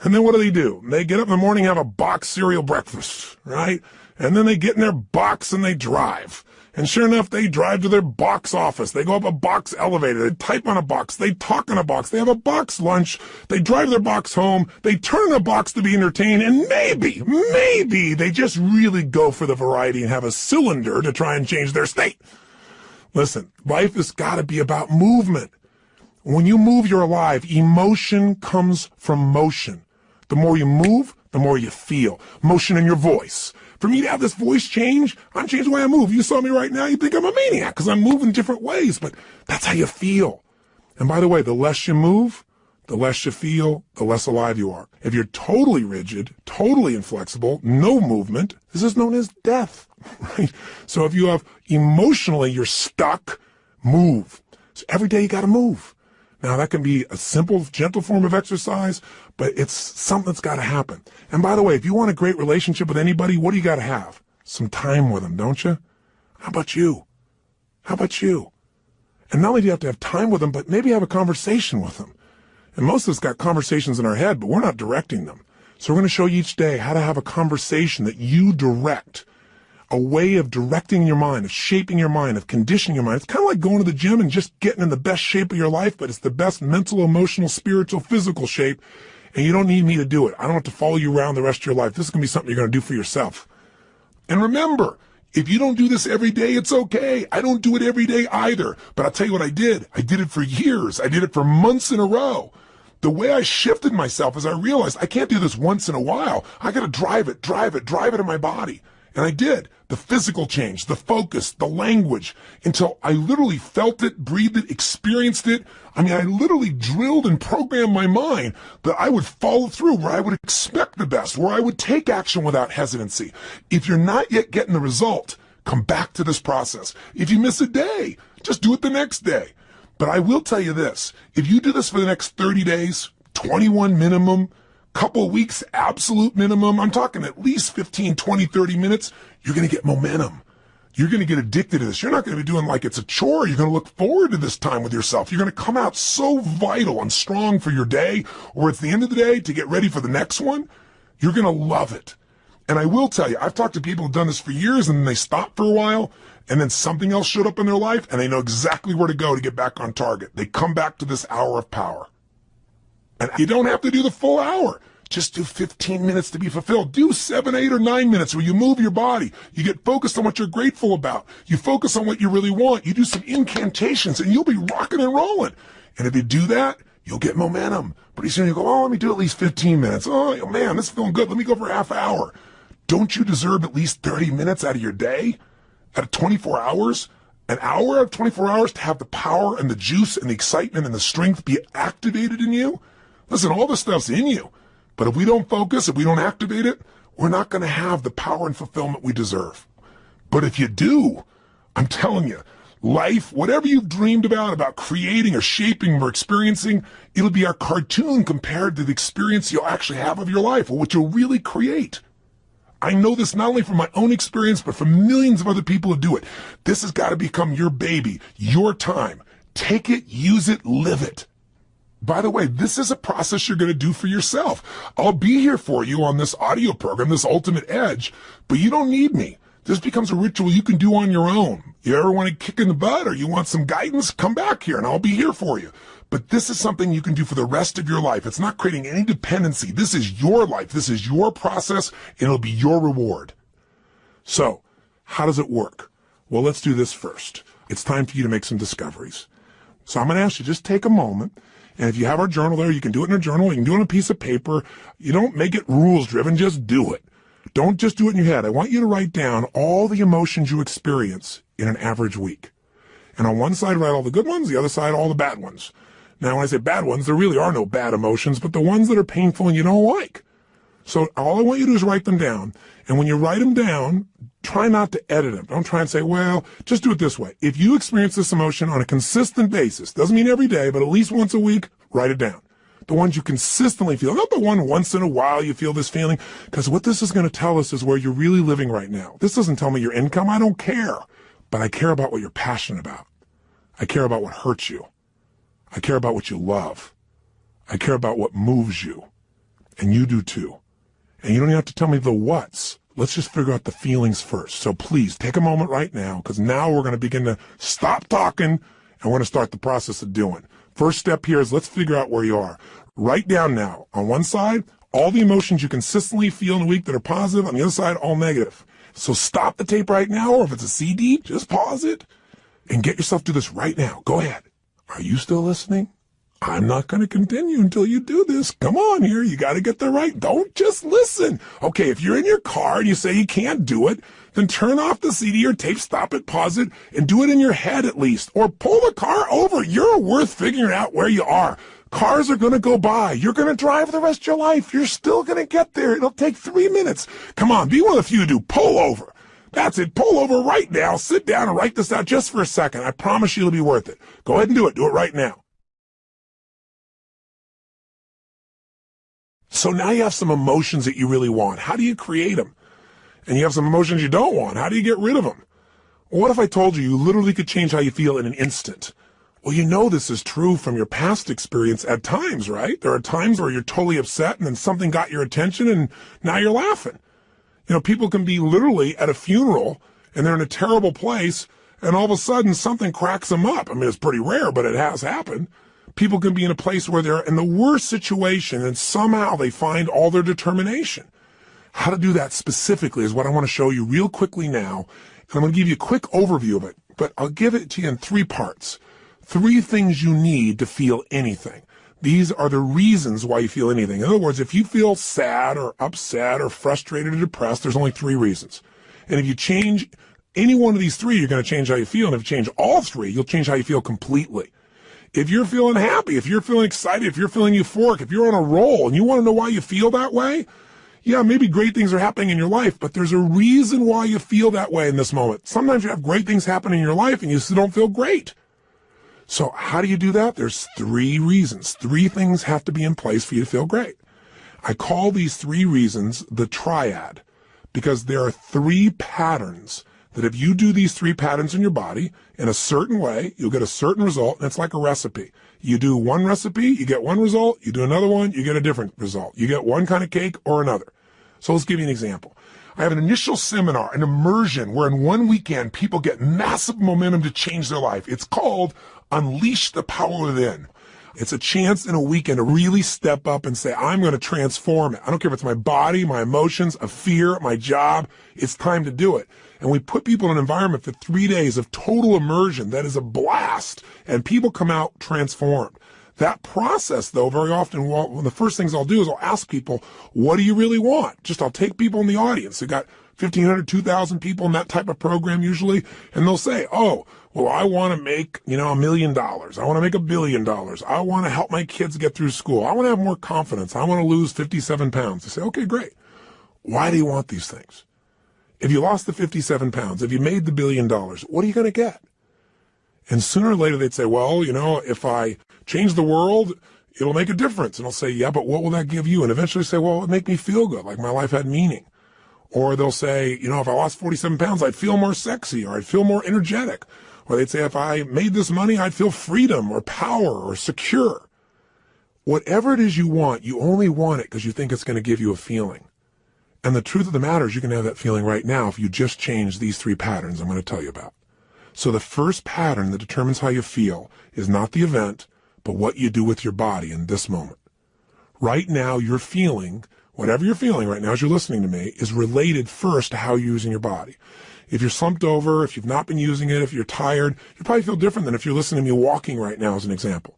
And then what do? They get up in the morning, have a box cereal breakfast, right? And then they get in their box and they drive. And sure enough, they drive to their box office. They go up a box elevator. They type on a box. They talk on a box. They have a box lunch. They drive their box home. They turn a box to be entertained. And maybe they just really go for the variety and have a cylinder to try and change their state. Listen, life has got to be about movement. When you move, you're alive. Emotion comes from motion. The more you move, the more you feel. Motion in your voice. For me to have this voice change, I'm changing the way I move. You saw me right now, you think I'm a maniac because I'm moving different ways, but that's how you feel. And by the way, the less you move, the less you feel, the less alive you are. If you're totally rigid, totally inflexible, no movement, this is known as death, right? So if you have emotionally, you're stuck, move. So every day you got to move. Now, that can be a simple, gentle form of exercise, but it's something that's got to happen. And by the way, if you want a great relationship with anybody, what do you got to have? Some time with them, don't you? How about you? How about you? And not only do you have to have time with them, but maybe have a conversation with them. And most of us got conversations in our head, but we're not directing them. So we're going to show you each day how to have a conversation that you direct. A way of directing your mind, of shaping your mind, of conditioning your mind. It's kind of like going to the gym and just getting in the best shape of your life, but it's the best mental, emotional, spiritual, physical shape, and you don't need me to do it. I don't have to follow you around the rest of your life. This is going to be something you're going to do for yourself. And remember, if you don't do this every day, it's okay. I don't do it every day either, but I'll tell you what I did. I did it for years. I did it for months in a row. The way I shifted myself is I realized I can't do this once in a while. I got to drive it in my body. And I did. The physical change, the focus, the language, until I literally felt it, breathed it, experienced it. I mean, I literally drilled and programmed my mind that I would follow through, where I would expect the best, where I would take action without hesitancy. If you're not yet getting the result, come back to this process. If you miss a day, just do it the next day. But I will tell you this, if you do this for the next 30 days, 21 minimum, couple of weeks, absolute minimum, I'm talking at least 15, 20, 30 minutes, you're going to get momentum. You're going to get addicted to this. You're not going to be doing like it's a chore. You're going to look forward to this time with yourself. You're going to come out so vital and strong for your day, or at the end of the day to get ready for the next one. You're going to love it. And I will tell you, I've talked to people who've done this for years and then they stopped for a while and then something else showed up in their life and they know exactly where to go to get back on target. They come back to this hour of power. And you don't have to do the full hour. Just do 15 minutes to be fulfilled. Do 7, 8, or 9 minutes where you move your body. You get focused on what you're grateful about. You focus on what you really want. You do some incantations and you'll be rocking and rolling. And if you do that, you'll get momentum. Pretty soon you go, oh, let me do at least 15 minutes. Oh, man, this is feeling good. Let me go for a half hour. Don't you deserve at least 30 minutes out of your day? Out of 24 hours? An hour out of 24 hours to have the power and the juice and the excitement and the strength be activated in you? Listen, all this stuff's in you. But if we don't focus, if we don't activate it, we're not going to have the power and fulfillment we deserve. But if you do, I'm telling you, life, whatever you've dreamed about creating or shaping or experiencing, it'll be our cartoon compared to the experience you'll actually have of your life or what you'll really create. I know this not only from my own experience, but from millions of other people who do it. This has got to become your baby, your time. Take it, use it, live it. By the way, this is a process you're going to do for yourself. I'll be here for you on this audio program, this Ultimate Edge, but you don't need me. This becomes a ritual you can do on your own. You ever want to kick in the butt or you want some guidance, come back here and I'll be here for you. But this is something you can do for the rest of your life. It's not creating any dependency. This is your life. This is your process and it'll be your reward. So, how does it work? Well, let's do this first. It's time for you to make some discoveries. So I'm going to ask you, just take a moment. And if you have our journal there, you can do it in a journal. You can do it on a piece of paper. You don't make it rules driven. Just do it. Don't just do it in your head. I want you to write down all the emotions you experience in an average week. And on one side, write all the good ones. The other side, all the bad ones. Now, when I say bad ones, there really are no bad emotions, but the ones that are painful and you don't like. So all I want you to do is write them down. And when you write them down, try not to edit them. Don't try and say, well, just do it this way. If you experience this emotion on a consistent basis, doesn't mean every day, but at least once a week, write it down. The ones you consistently feel, not the one once in a while you feel this feeling, because what this is going to tell us is where you're really living right now. This doesn't tell me your income. I don't care. But I care about what you're passionate about. I care about what hurts you. I care about what you love. I care about what moves you. And you do too. And you don't even have to tell me the what's. Let's just figure out the feelings first. So please take a moment right now, because now we're going to begin to stop talking and we're going to start the process of doing. First step here is let's figure out where you are. Write down now, on one side, all the emotions you consistently feel in a week that are positive. On the other side, all negative. So stop the tape right now, or if it's a CD, just pause it and get yourself to this right now. Go ahead. Are you still listening? I'm not going to continue until you do this. Come on here. You got to get there right. Don't just listen. Okay, if you're in your car and you say you can't do it, then turn off the CD or tape, stop it, pause it, and do it in your head at least. Or pull the car over. You're worth figuring out where you are. Cars are going to go by. You're going to drive the rest of your life. You're still going to get there. It'll take 3 minutes. Come on, be one of the few who do. Pull over. That's it. Pull over right now. Sit down and write this out just for a second. I promise you it'll be worth it. Go ahead and do it. Do it right now. So now you have some emotions that you really want. How do you create them? And you have some emotions you don't want. How do you get rid of them? What if I told you you literally could change how you feel in an instant? Well, you know this is true from your past experience at times, right? There are times where you're totally upset and then something got your attention and now you're laughing. You know, people can be literally at a funeral and they're in a terrible place and all of a sudden something cracks them up. I mean, it's pretty rare, but it has happened. People can be in a place where they're in the worst situation and somehow they find all their determination. How to do that specifically is what I want to show you real quickly now. And I'm going to give you a quick overview of it, but I'll give it to you in 3 parts. 3 things you need to feel anything. These are the reasons why you feel anything. In other words, if you feel sad or upset or frustrated or depressed, there's only 3 reasons. And if you change any one of these 3, you're going to change how you feel. And if you change all 3, you'll change how you feel completely. If you're feeling happy, if you're feeling excited, if you're feeling euphoric, if you're on a roll and you want to know why you feel that way, yeah, maybe great things are happening in your life, but there's a reason why you feel that way in this moment. Sometimes you have great things happen in your life and you still don't feel great. So how do you do that? There's 3 reasons. 3 things have to be in place for you to feel great. I call these 3 reasons the triad because there are 3 patterns that if you do these 3 patterns in your body in a certain way, you'll get a certain result, and it's like a recipe. You do one recipe, you get one result. You do another one, you get a different result. You get one kind of cake or another. So let's give you an example. I have an initial seminar, an immersion, where in one weekend, people get massive momentum to change their life. It's called Unleash the Power Within. It's a chance in a weekend to really step up and say, I'm going to transform it. I don't care if it's my body, my emotions, a fear, my job. It's time to do it. And we put people in an environment for 3 days of total immersion that is a blast, and people come out transformed. That process, though, very often, one of the first things I'll do is I'll ask people, what do you really want? I'll take people in the audience. We got 1,500, 2,000 people in that type of program usually, and they'll say, oh, well, I want to make, $1 million. I want to make $1 billion. I want to help my kids get through school. I want to have more confidence. I want to lose 57 pounds. They say, okay, great. Why do you want these things? If you lost the 57 pounds, if you made the $1 billion, what are you going to get? And sooner or later they'd say, well, if I change the world, it'll make a difference. And I'll say, yeah, but what will that give you? And eventually say, well, it'll make me feel good, like my life had meaning. Or they'll say, if I lost 47 pounds, I'd feel more sexy, or I'd feel more energetic. Or they'd say, if I made this money, I'd feel freedom or power or secure. Whatever it is you want, you only want it because you think it's going to give you a feeling. And the truth of the matter is you can have that feeling right now if you just change these 3 patterns I'm going to tell you about. So the first pattern that determines how you feel is not the event, but what you do with your body in this moment. Right now, you're feeling, whatever you're feeling right now as you're listening to me, is related first to how you're using your body. If you're slumped over, if you've not been using it, if you're tired, you probably feel different than if you're listening to me walking right now as an example.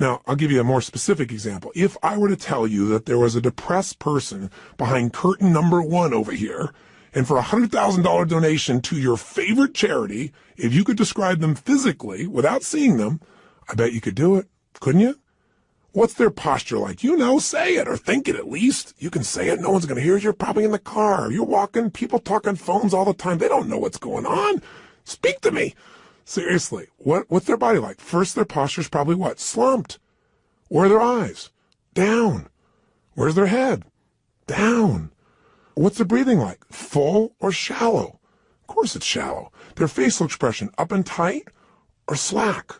Now, I'll give you a more specific example. If I were to tell you that there was a depressed person behind curtain number 1 over here, and for a $100,000 donation to your favorite charity, if you could describe them physically without seeing them, I bet you could do it, couldn't you? What's their posture like? Say it, or think it at least. You can say it, no one's going to hear it. You're probably in the car. You're walking, people talk on phones all the time. They don't know what's going on. Speak to me. Seriously, what's their body like? First, their posture's probably what? Slumped. Where are their eyes? Down. Where's their head? Down. What's their breathing like? Full or shallow? Of course it's shallow. Their facial expression, up and tight or slack?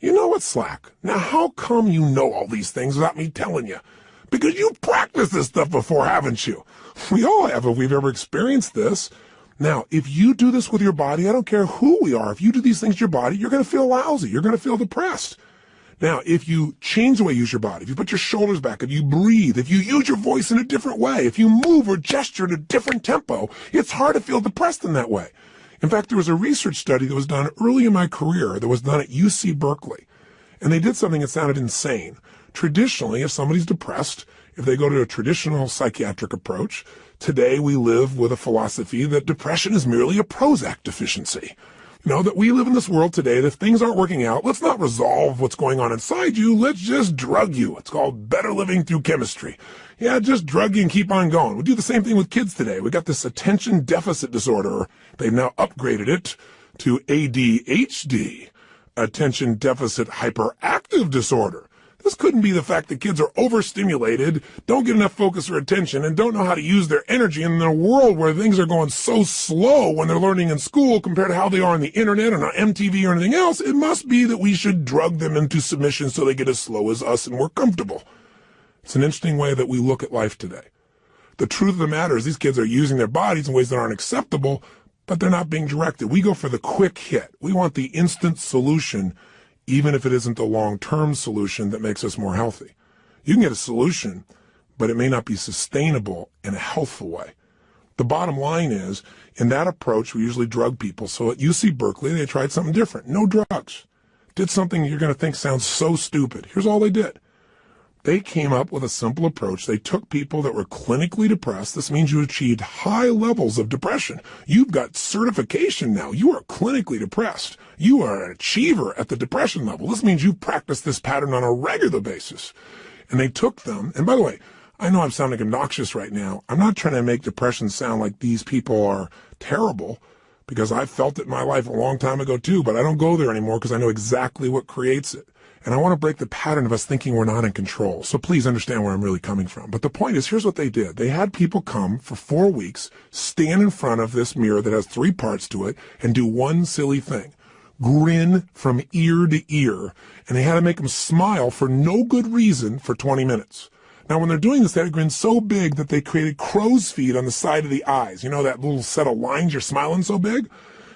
You know it's slack. Now, how come you know all these things without me telling you? Because you've practiced this stuff before, haven't you? We all have if we've ever experienced this. Now, if you do this with your body, I don't care who we are, if you do these things to your body, you're going to feel lousy. You're going to feel depressed. Now, if you change the way you use your body, if you put your shoulders back, if you breathe, if you use your voice in a different way, if you move or gesture at a different tempo, it's hard to feel depressed in that way. In fact, there was a research study that was done early in my career that was done at UC Berkeley. And they did something that sounded insane. Traditionally, if somebody's depressed, if they go to a traditional psychiatric approach, today we live with a philosophy that depression is merely a Prozac deficiency. That we live in this world today that if things aren't working out, let's not resolve what's going on inside you. Let's just drug you. It's called better living through chemistry. Yeah, just drug you and keep on going. We do the same thing with kids today. We got this attention deficit disorder. They've now upgraded it to ADHD, attention deficit hyperactive disorder. This couldn't be the fact that kids are overstimulated, don't get enough focus or attention, and don't know how to use their energy in a world where things are going so slow when they're learning in school compared to how they are on the internet or on MTV or anything else. It must be that we should drug them into submission so they get as slow as us and we're comfortable. It's an interesting way that we look at life today. The truth of the matter is these kids are using their bodies in ways that aren't acceptable, but they're not being directed. We go for the quick hit. We want the instant solution, even if it isn't the long-term solution that makes us more healthy. You can get a solution, but it may not be sustainable in a healthful way. The bottom line is, in that approach, we usually drug people. So at UC Berkeley, they tried something different. No drugs. Did something you're going to think sounds so stupid. Here's all they did. They came up with a simple approach. They took people that were clinically depressed. This means you achieved high levels of depression. You've got certification now. You are clinically depressed. You are an achiever at the depression level. This means you practice this pattern on a regular basis. And they took them, and by the way, I know I'm sounding obnoxious right now. I'm not trying to make depression sound like these people are terrible, because I felt it in my life a long time ago too, but I don't go there anymore because I know exactly what creates it. And I want to break the pattern of us thinking we're not in control. So please understand where I'm really coming from. But the point is, here's what they did. They had people come for 4 weeks, stand in front of this mirror that has 3 parts to it, and do one silly thing. Grin from ear to ear. And they had to make them smile for no good reason for 20 minutes. Now, when they're doing this, they had to grin so big that they created crow's feet on the side of the eyes. You know, that little set of lines, you're smiling so big?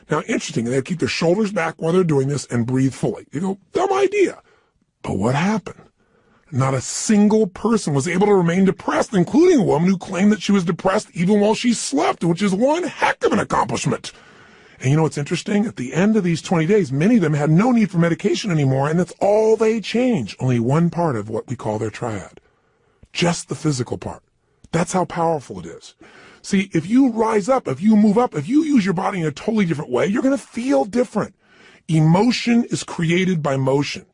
Now, interesting, they keep their shoulders back while they're doing this and breathe fully. You go, dumb idea. But what happened? Not a single person was able to remain depressed, including a woman who claimed that she was depressed even while she slept, which is one heck of an accomplishment. And you know what's interesting? At the end of these 20 days, many of them had no need for medication anymore, and that's all they changed. Only one part of what we call their triad. Just the physical part. That's how powerful it is. See, if you rise up, if you move up, if you use your body in a totally different way, you're going to feel different. Emotion is created by motion.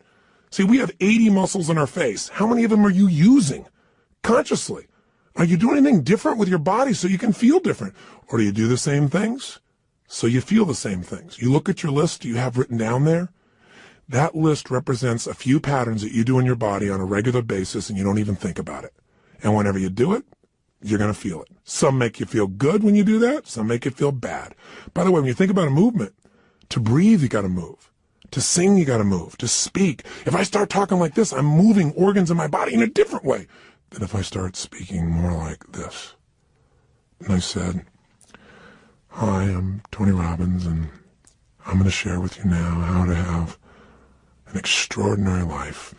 See, we have 80 muscles in our face. How many of them are you using consciously? Are you doing anything different with your body so you can feel different? Or do you do the same things so you feel the same things? You look at your list you have written down there. That list represents a few patterns that you do in your body on a regular basis and you don't even think about it. And whenever you do it, you're going to feel it. Some make you feel good when you do that. Some make you feel bad. By the way, when you think about a movement, to breathe, you got to move. To sing, you got to move. To speak. If I start talking like this, I'm moving organs in my body in a different way than if I start speaking more like this. And I said, hi, I'm Tony Robbins, and I'm going to share with you now how to have an extraordinary life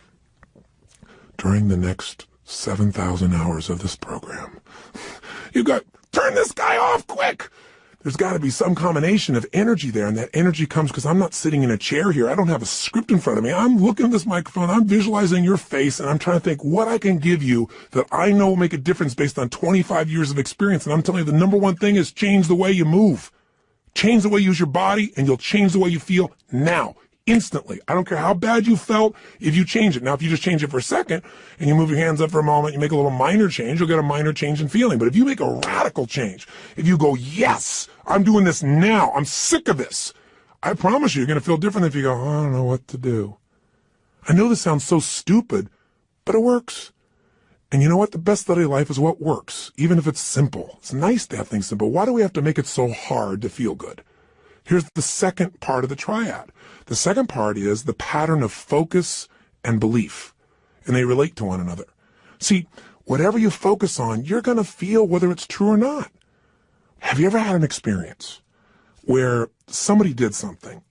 during the next 7,000 hours of this program. You got, turn this guy off quick. There's got to be some combination of energy there, and that energy comes because I'm not sitting in a chair here. I don't have a script in front of me. I'm looking at this microphone. I'm visualizing your face, and I'm trying to think what I can give you that I know will make a difference based on 25 years of experience. And I'm telling you, the number one thing is change the way you move. Change the way you use your body, and you'll change the way you feel now. Instantly. I don't care how bad you felt if you change it. Now, if you just change it for a second and you move your hands up for a moment, you make a little minor change, you'll get a minor change in feeling. But if you make a radical change, if you go, yes, I'm doing this now, I'm sick of this, I promise you're going to feel different if you go, I don't know what to do. I know this sounds so stupid, but it works. And you know what? The best study of life is what works, even if it's simple. It's nice to have things simple. Why do we have to make it so hard to feel good? Here's the second part of the triad. The second part is the pattern of focus and belief, and they relate to one another. See, whatever you focus on, you're going to feel whether it's true or not. Have you ever had an experience where somebody did something,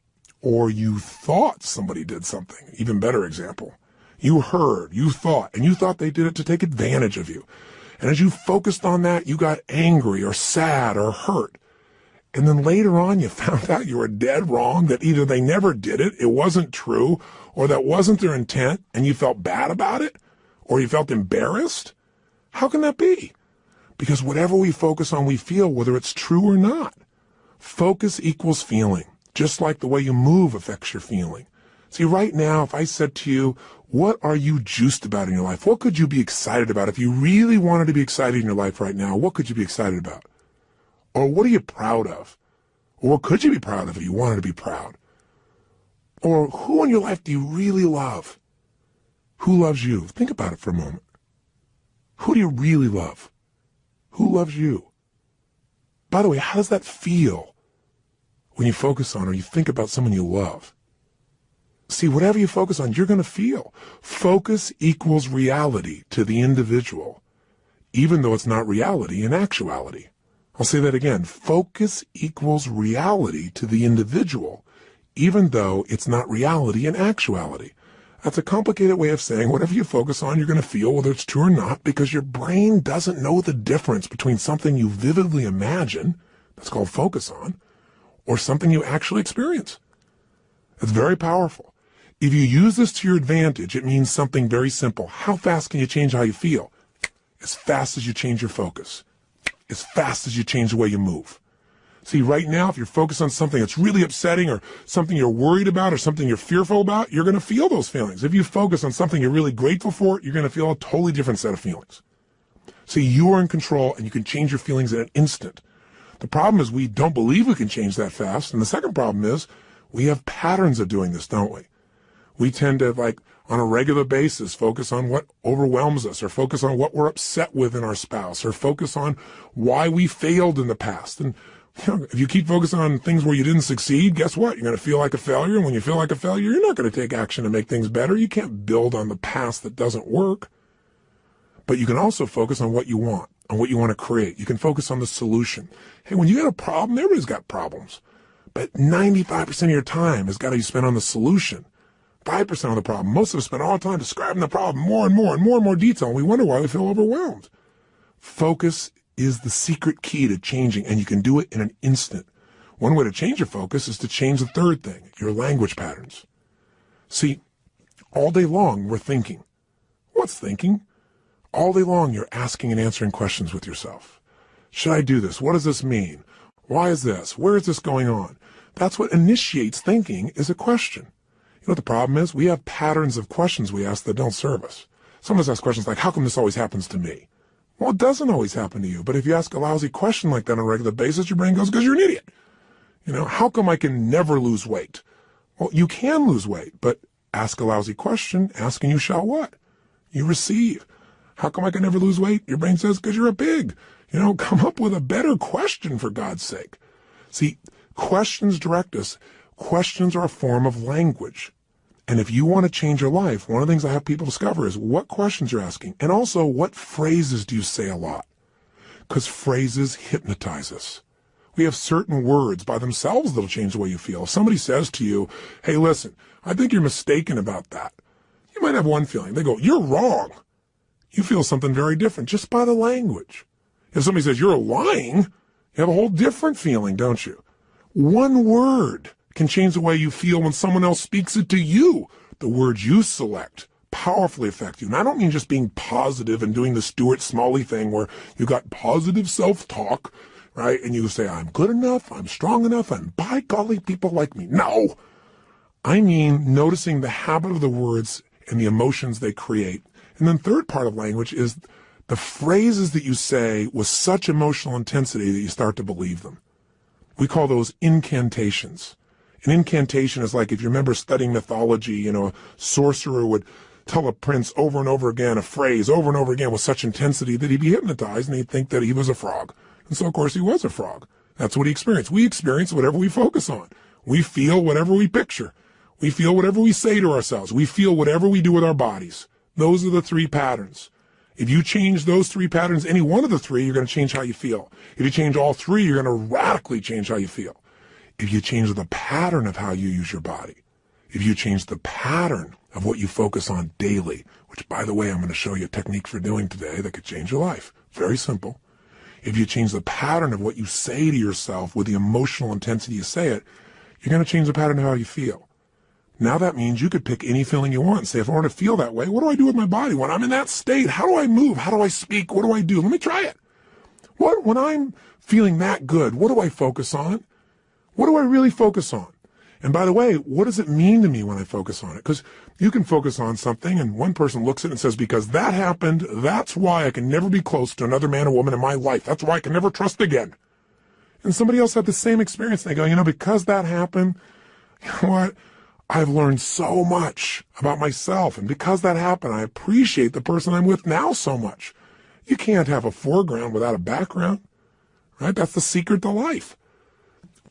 or you thought somebody did something? Even better example. You heard, you thought, and you thought they did it to take advantage of you. And as you focused on that, you got angry or sad or hurt. And then later on, you found out you were dead wrong, that either they never did it, it wasn't true, or that wasn't their intent, and you felt bad about it, or you felt embarrassed. How can that be? Because whatever we focus on, we feel, whether it's true or not. Focus equals feeling, just like the way you move affects your feeling. See, right now, if I said to you, what are you juiced about in your life? What could you be excited about? If you really wanted to be excited in your life right now, what could you be excited about? Or what are you proud of? Or what could you be proud of if you wanted to be proud? Or who in your life do you really love? Who loves you? Think about it for a moment. Who do you really love? Who loves you? By the way, how does that feel when you focus on or you think about someone you love? See, whatever you focus on, you're going to feel. Focus equals reality to the individual, even though it's not reality in actuality. I'll say that again. Focus equals reality to the individual, even though it's not reality in actuality. That's a complicated way of saying whatever you focus on, you're going to feel, whether it's true or not, because your brain doesn't know the difference between something you vividly imagine, that's called focus on, or something you actually experience. It's very powerful. If you use this to your advantage, it means something very simple. How fast can you change how you feel? As fast as you change your focus. As fast as you change the way you move. See, right now, if you're focused on something that's really upsetting or something you're worried about or something you're fearful about, you're going to feel those feelings. If you focus on something you're really grateful for, you're going to feel a totally different set of feelings. See, you are in control and you can change your feelings in an instant. The problem is we don't believe we can change that fast. And the second problem is we have patterns of doing this, don't we? We tend to, on a regular basis, focus on what overwhelms us or focus on what we're upset with in our spouse or focus on why we failed in the past. And if you keep focusing on things where you didn't succeed, guess what? You're going to feel like a failure. And when you feel like a failure, you're not going to take action to make things better. You can't build on the past that doesn't work. But you can also focus on what you want, on what you want to create. You can focus on the solution. Hey, when you got a problem, everybody's got problems. But 95% of your time has got to be spent on the solution. 5% of the problem. Most of us spend all the time describing the problem more and more detail, and we wonder why we feel overwhelmed. Focus is the secret key to changing, and you can do it in an instant. One way to change your focus is to change the third thing, your language patterns. See, all day long we're thinking. What's thinking? All day long you're asking and answering questions with yourself. Should I do this? What does this mean? Why is this? Where is this going on? That's what initiates thinking, is a question. You know what the problem is? We have patterns of questions we ask that don't serve us. Some of us ask questions like, how come this always happens to me? Well, it doesn't always happen to you. But if you ask a lousy question like that on a regular basis, your brain goes, because you're an idiot. How come I can never lose weight? Well, you can lose weight, but ask a lousy question, ask and you shall what? You receive. How come I can never lose weight? Your brain says, because you're a pig. Come up with a better question, for God's sake. See, questions direct us. Questions are a form of language. And if you want to change your life, one of the things I have people discover is what questions you're asking. And also, what phrases do you say a lot? Because phrases hypnotize us. We have certain words by themselves that'll change the way you feel. If somebody says to you, hey, listen, I think you're mistaken about that. You might have one feeling. They go, you're wrong. You feel something very different just by the language. If somebody says you're lying, you have a whole different feeling, don't you? One word can change the way you feel when someone else speaks it to you. The words you select powerfully affect you. And I don't mean just being positive and doing the Stuart Smalley thing where you got positive self-talk, right? And you say, I'm good enough, I'm strong enough, and by golly, people like me. No. I mean noticing the habit of the words and the emotions they create. And then third part of language is the phrases that you say with such emotional intensity that you start to believe them. We call those incantations. An incantation is like, if you remember studying mythology, a sorcerer would tell a prince over and over again a phrase over and over again with such intensity that he'd be hypnotized and he'd think that he was a frog. And so, of course, he was a frog. That's what he experienced. We experience whatever we focus on. We feel whatever we picture. We feel whatever we say to ourselves. We feel whatever we do with our bodies. Those are the three patterns. If you change those three patterns, any one of the three, you're going to change how you feel. If you change all three, you're going to radically change how you feel. If you change the pattern of how you use your body, if you change the pattern of what you focus on daily, which, by the way, I'm going to show you a technique for doing today that could change your life. Very simple. If you change the pattern of what you say to yourself with the emotional intensity you say it, you're going to change the pattern of how you feel. Now that means you could pick any feeling you want and say, if I want to feel that way, what do I do with my body? When I'm in that state, how do I move? How do I speak? What do I do? Let me try it. When I'm feeling that good, what do I focus on? What do I really focus on? And by the way, what does it mean to me when I focus on it? Because you can focus on something and one person looks at it and says, because that happened, that's why I can never be close to another man or woman in my life. That's why I can never trust again. And somebody else had the same experience. They go, because that happened, you know what? I've learned so much about myself. And because that happened, I appreciate the person I'm with now so much. You can't have a foreground without a background, right? That's the secret to life.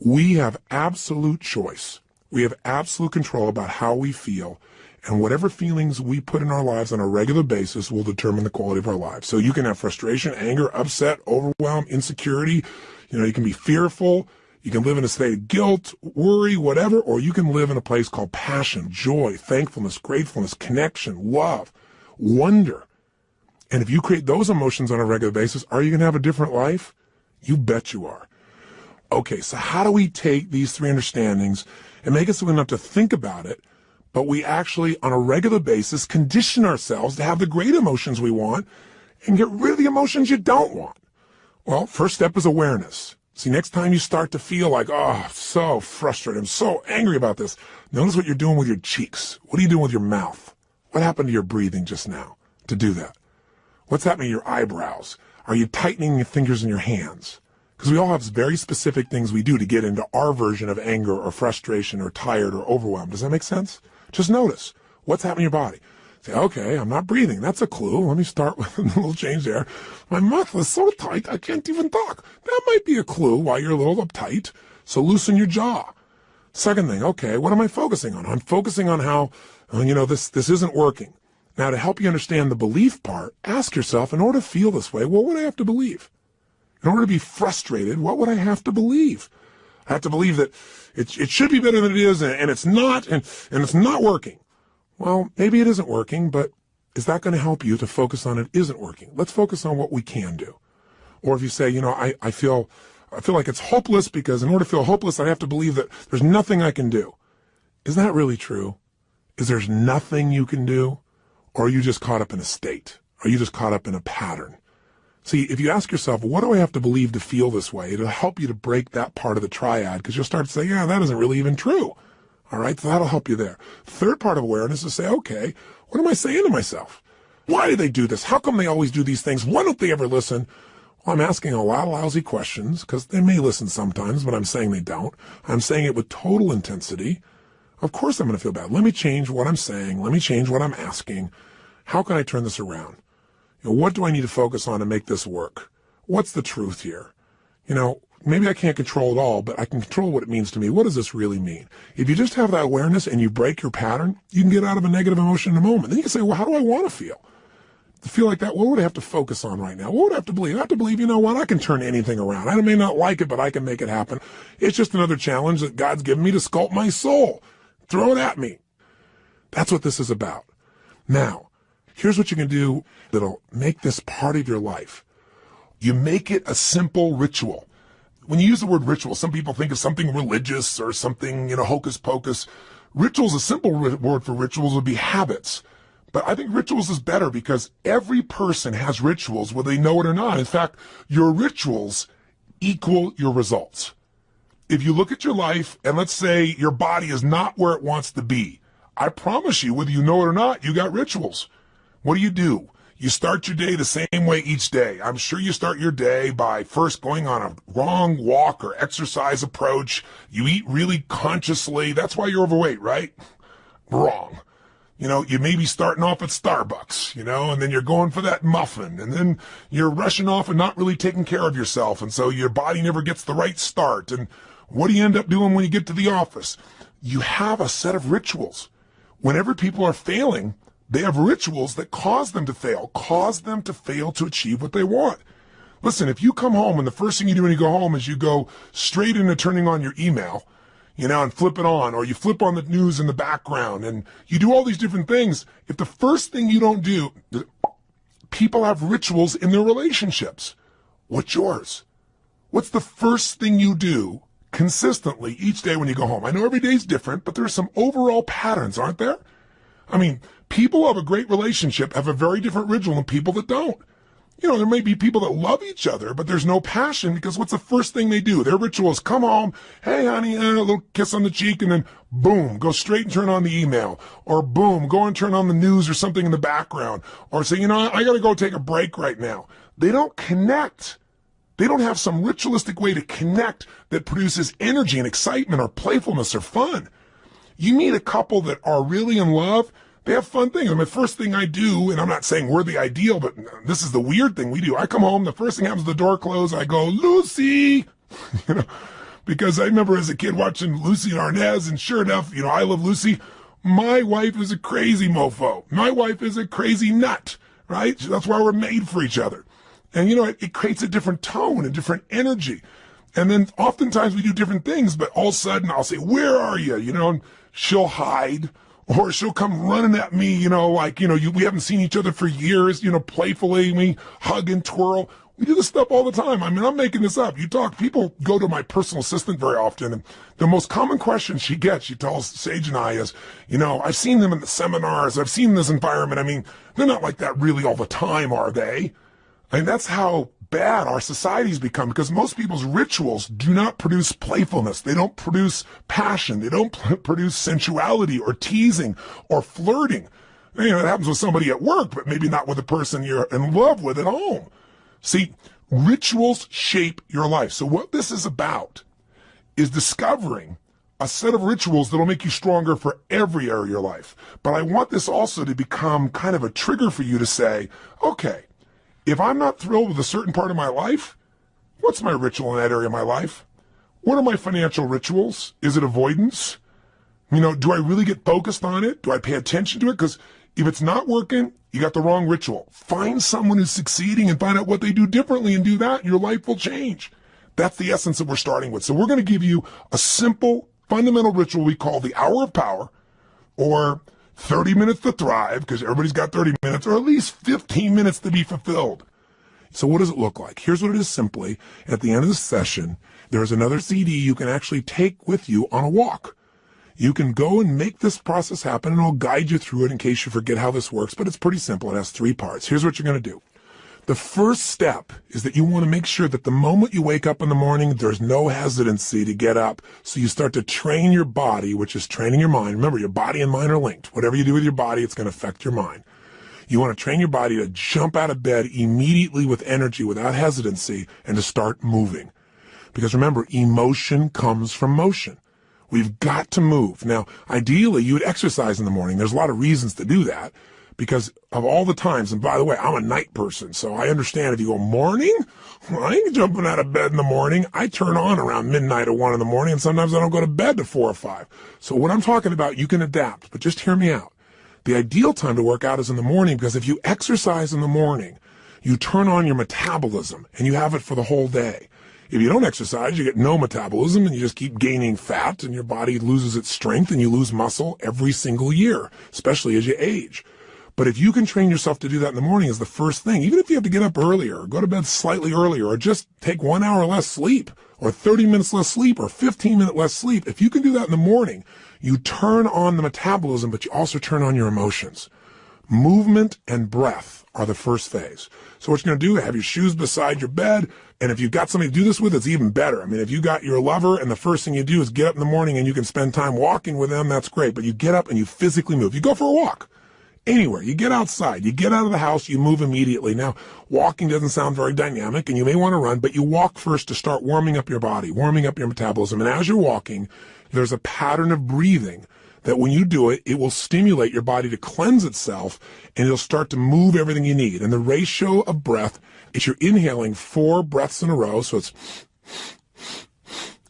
We have absolute choice. We have absolute control about how we feel. And whatever feelings we put in our lives on a regular basis will determine the quality of our lives. So you can have frustration, anger, upset, overwhelm, insecurity. You can be fearful. You can live in a state of guilt, worry, whatever, or you can live in a place called passion, joy, thankfulness, gratefulness, connection, love, wonder. And if you create those emotions on a regular basis, are you going to have a different life? You bet you are. Okay, so how do we take these three understandings and make it so we don't have to think about it, but we actually, on a regular basis, condition ourselves to have the great emotions we want and get rid of the emotions you don't want. Well, first step is awareness. See, next time you start to feel like, oh, I'm so frustrated, I'm so angry about this, notice what you're doing with your cheeks. What are you doing with your mouth? What happened to your breathing just now to do that? What's happening to your eyebrows? Are you tightening your fingers in your hands? Because we all have very specific things we do to get into our version of anger or frustration or tired or overwhelmed. Does that make sense? Just notice what's happening in your body. Say, okay, I'm not breathing. That's a clue. Let me start with a little change there. My mouth is so tight, I can't even talk. That might be a clue why you're a little uptight. So loosen your jaw. Second thing, okay, what am I focusing on? I'm focusing on how, this isn't working. Now, to help you understand the belief part, ask yourself, in order to feel this way, what would I have to believe? In order to be frustrated, what would I have to believe? I have to believe that it should be better than it is, and it's not, and it's not working. Well, maybe it isn't working, but is that going to help you to focus on it isn't working? Let's focus on what we can do. Or if you say, I feel like it's hopeless because in order to feel hopeless, I have to believe that there's nothing I can do. Is that really true? Is there's nothing you can do? Or are you just caught up in a state? Are you just caught up in a pattern? See, if you ask yourself, what do I have to believe to feel this way? It'll help you to break that part of the triad because you'll start to say, yeah, that isn't really even true. All right, so that'll help you there. Third part of awareness is to say, okay, what am I saying to myself? Why do they do this? How come they always do these things? Why don't they ever listen? Well, I'm asking a lot of lousy questions because they may listen sometimes, but I'm saying they don't. I'm saying it with total intensity. Of course I'm going to feel bad. Let me change what I'm saying. Let me change what I'm asking. How can I turn this around? What do I need to focus on to make this work? What's the truth here? Maybe I can't control it all, but I can control what it means to me. What does this really mean? If you just have that awareness and you break your pattern, you can get out of a negative emotion in a moment. Then you can say, well, how do I want to feel? To feel like that, what would I have to focus on right now? What would I have to believe? I have to believe, I can turn anything around. I may not like it, but I can make it happen. It's just another challenge that God's given me to sculpt my soul. Throw it at me. That's what this is about. Now, here's what you can do that'll make this part of your life. You make it a simple ritual. When you use the word ritual, some people think of something religious or something, hocus pocus. Rituals, a simple word for rituals would be habits. But I think rituals is better because every person has rituals, whether they know it or not. In fact, your rituals equal your results. If you look at your life and let's say your body is not where it wants to be, I promise you, whether you know it or not, you got rituals. What do? You start your day the same way each day. I'm sure you start your day by first going on a wrong walk or exercise approach. You eat really consciously. That's why you're overweight, right? Wrong. You may be starting off at Starbucks, and then you're going for that muffin, and then you're rushing off and not really taking care of yourself, and so your body never gets the right start. And what do you end up doing when you get to the office? You have a set of rituals. Whenever people are failing, they have rituals that cause them to fail to achieve what they want. Listen, if you come home and the first thing you do when you go home is you go straight into turning on your email, and flip it on, or you flip on the news in the background, and you do all these different things. If the first thing you don't do, people have rituals in their relationships. What's yours? What's the first thing you do consistently each day when you go home? I know every day's different, but there's some overall patterns, aren't there? People who have a great relationship have a very different ritual than people that don't. There may be people that love each other, but there's no passion because what's the first thing they do? Their ritual is come home, hey honey, a little kiss on the cheek, and then boom, go straight and turn on the email. Or boom, go and turn on the news or something in the background. Or say, I gotta go take a break right now. They don't connect. They don't have some ritualistic way to connect that produces energy and excitement or playfulness or fun. You meet a couple that are really in love, they have fun things. The first thing I do, and I'm not saying we're the ideal, but this is the weird thing we do. I come home, the first thing happens, the door closed, I go, Lucy! Because I remember as a kid watching Lucy and Arnaz, and sure enough, I love Lucy. My wife is a crazy mofo. My wife is a crazy nut, right? That's why we're made for each other. And it creates a different tone, a different energy. And then oftentimes we do different things, but all of a sudden I'll say, where are you? And she'll hide. Or she'll come running at me, we haven't seen each other for years, playfully, we hug and twirl. We do this stuff all the time. I mean, I'm making this up. People go to my personal assistant very often, and the most common question she gets, she tells Sage and I is, I've seen them in the seminars, I've seen this environment. I mean, they're not like that really all the time, are they? I mean, that's how bad our society's become, because most people's rituals do not produce playfulness. They don't produce passion. They don't produce sensuality or teasing or flirting. It happens with somebody at work, but maybe not with the person you're in love with at home. See, rituals shape your life. So what this is about is discovering a set of rituals that'll make you stronger for every area of your life. But I want this also to become kind of a trigger for you to say, okay, if I'm not thrilled with a certain part of my life, what's my ritual in that area of my life? What are my financial rituals? Is it avoidance? Do I really get focused on it? Do I pay attention to it? Because if it's not working, you got the wrong ritual. Find someone who's succeeding and find out what they do differently and do that. Your life will change. That's the essence that we're starting with. So we're going to give you a simple, fundamental ritual we call the Hour of Power, or 30 minutes to thrive, because everybody's got 30 minutes, or at least 15 minutes to be fulfilled. So what does it look like? Here's what it is simply. At the end of the session, there's another CD you can actually take with you on a walk. You can go and make this process happen, and I'll guide you through it in case you forget how this works, but it's pretty simple. It has 3 parts. Here's what you're going to do. The first step is that you want to make sure that the moment you wake up in the morning, there's no hesitancy to get up. So you start to train your body, which is training your mind. Remember, your body and mind are linked. Whatever you do with your body, it's going to affect your mind. You want to train your body to jump out of bed immediately with energy, without hesitancy, and to start moving. Because remember, emotion comes from motion. We've got to move. Now, ideally, you would exercise in the morning. There's a lot of reasons to do that because of all the times. And by the way, I'm a night person, so I understand if you go morning, I ain't jumping out of bed in the morning. I turn on around midnight or 1 in the morning, and sometimes I don't go to bed till 4 or 5. So what I'm talking about, you can adapt, but just hear me out. The ideal time to work out is in the morning, because if you exercise in the morning, you turn on your metabolism, and you have it for the whole day. If you don't exercise, you get no metabolism, and you just keep gaining fat, and your body loses its strength, and you lose muscle every single year, especially as you age. But if you can train yourself to do that in the morning as the first thing, even if you have to get up earlier, or go to bed slightly earlier, or just take 1 hour less sleep, or 30 minutes less sleep, or 15 minutes less sleep, if you can do that in the morning, you turn on the metabolism, but you also turn on your emotions. Movement and breath are the first phase. So what you're going to do, have your shoes beside your bed, and if you've got somebody to do this with, it's even better. I mean, if you got your lover and the first thing you do is get up in the morning and you can spend time walking with them, that's great. But you get up and you physically move. You go for a walk. Anywhere. You get outside. You get out of the house. You move immediately. Now, walking doesn't sound very dynamic, and you may want to run, but you walk first to start warming up your body, warming up your metabolism. And as you're walking, there's a pattern of breathing that when you do it, it will stimulate your body to cleanse itself, and it'll start to move everything you need. And the ratio of breath is you're inhaling 4 breaths in a row, so it's,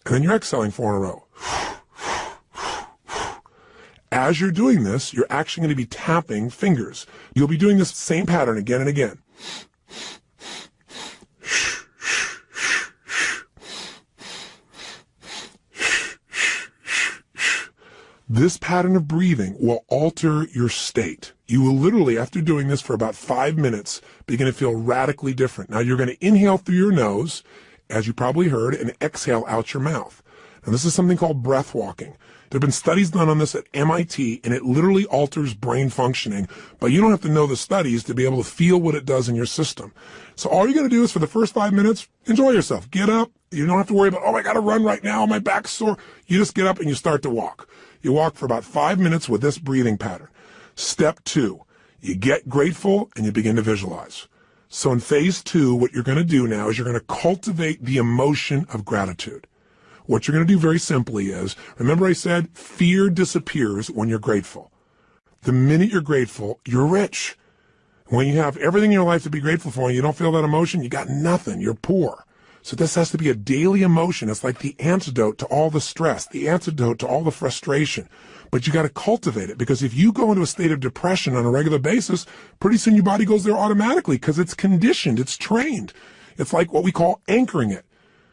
and then you're exhaling 4 in a row. As you're doing this, you're actually going to be tapping fingers. You'll be doing this same pattern again and again. This pattern of breathing will alter your state. You will literally, after doing this for about 5 minutes, begin to feel radically different. Now, you're going to inhale through your nose, as you probably heard, and exhale out your mouth. Now, this is something called breath walking. There have been studies done on this at MIT, and it literally alters brain functioning, but you don't have to know the studies to be able to feel what it does in your system. So all you're going to do is for the first 5 minutes, enjoy yourself. Get up. You don't have to worry about, oh, I got to run right now. My back's sore. You just get up and you start to walk. You walk for about 5 minutes with this breathing pattern. Step 2, you get grateful and you begin to visualize. So in phase 2, what you're going to do now is you're going to cultivate the emotion of gratitude. What you're going to do very simply is, remember I said fear disappears when you're grateful. The minute you're grateful, you're rich. When you have everything in your life to be grateful for and you don't feel that emotion, you got nothing. You're poor. So this has to be a daily emotion. It's like the antidote to all the stress, the antidote to all the frustration. But you got to cultivate it, because if you go into a state of depression on a regular basis, pretty soon your body goes there automatically because it's conditioned, it's trained. It's like what we call anchoring it.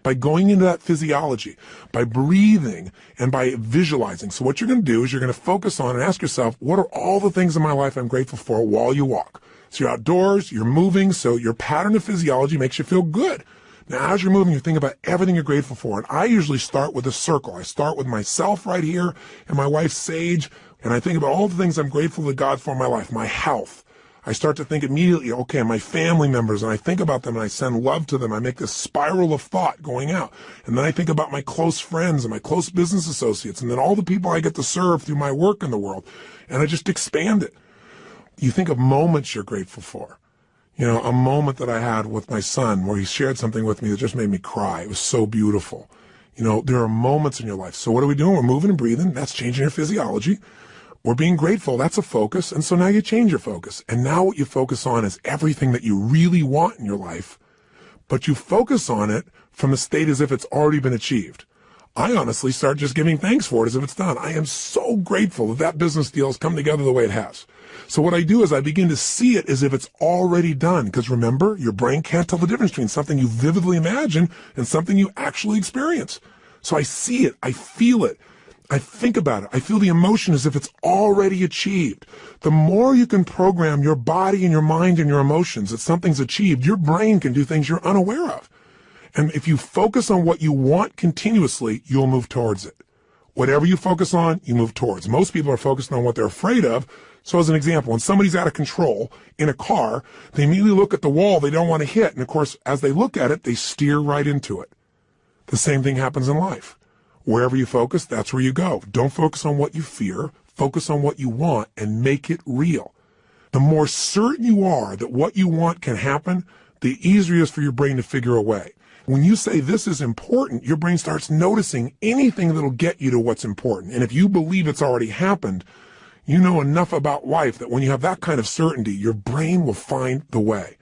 by going into that physiology, by breathing, and by visualizing. So what you're going to do is you're going to focus on and ask yourself, what are all the things in my life I'm grateful for while you walk? So you're outdoors, you're moving, so your pattern of physiology makes you feel good. Now, as you're moving, you think about everything you're grateful for. And I usually start with a circle. I start with myself right here and my wife, Sage, and I think about all the things I'm grateful to God for in my life, my health. I start to think immediately, okay, my family members, and I think about them and I send love to them. I make this spiral of thought going out. And then I think about my close friends and my close business associates and then all the people I get to serve through my work in the world. And I just expand it. You think of moments you're grateful for. You know, a moment that I had with my son where he shared something with me that just made me cry. It was so beautiful. You know, there are moments in your life. So what are we doing? We're moving and breathing. That's changing your physiology. We're being grateful. That's a focus. And so now you change your focus. And now what you focus on is everything that you really want in your life. But you focus on it from a state as if it's already been achieved. I honestly start just giving thanks for it as if it's done. I am so grateful that that business deal has come together the way it has. So what I do is I begin to see it as if it's already done. Because remember, your brain can't tell the difference between something you vividly imagine and something you actually experience. So I see it. I feel it. I think about it. I feel the emotion as if it's already achieved. The more you can program your body and your mind and your emotions that something's achieved, your brain can do things you're unaware of. And if you focus on what you want continuously, you'll move towards it. Whatever you focus on, you move towards. Most people are focused on what they're afraid of. So as an example, when somebody's out of control in a car, they immediately look at the wall they don't want to hit. And of course, as they look at it, they steer right into it. The same thing happens in life. Wherever you focus, that's where you go. Don't focus on what you fear. Focus on what you want and make it real. The more certain you are that what you want can happen, the easier it is for your brain to figure a way. When you say this is important, your brain starts noticing anything that'll get you to what's important. And if you believe it's already happened, you know enough about life that when you have that kind of certainty, your brain will find the way.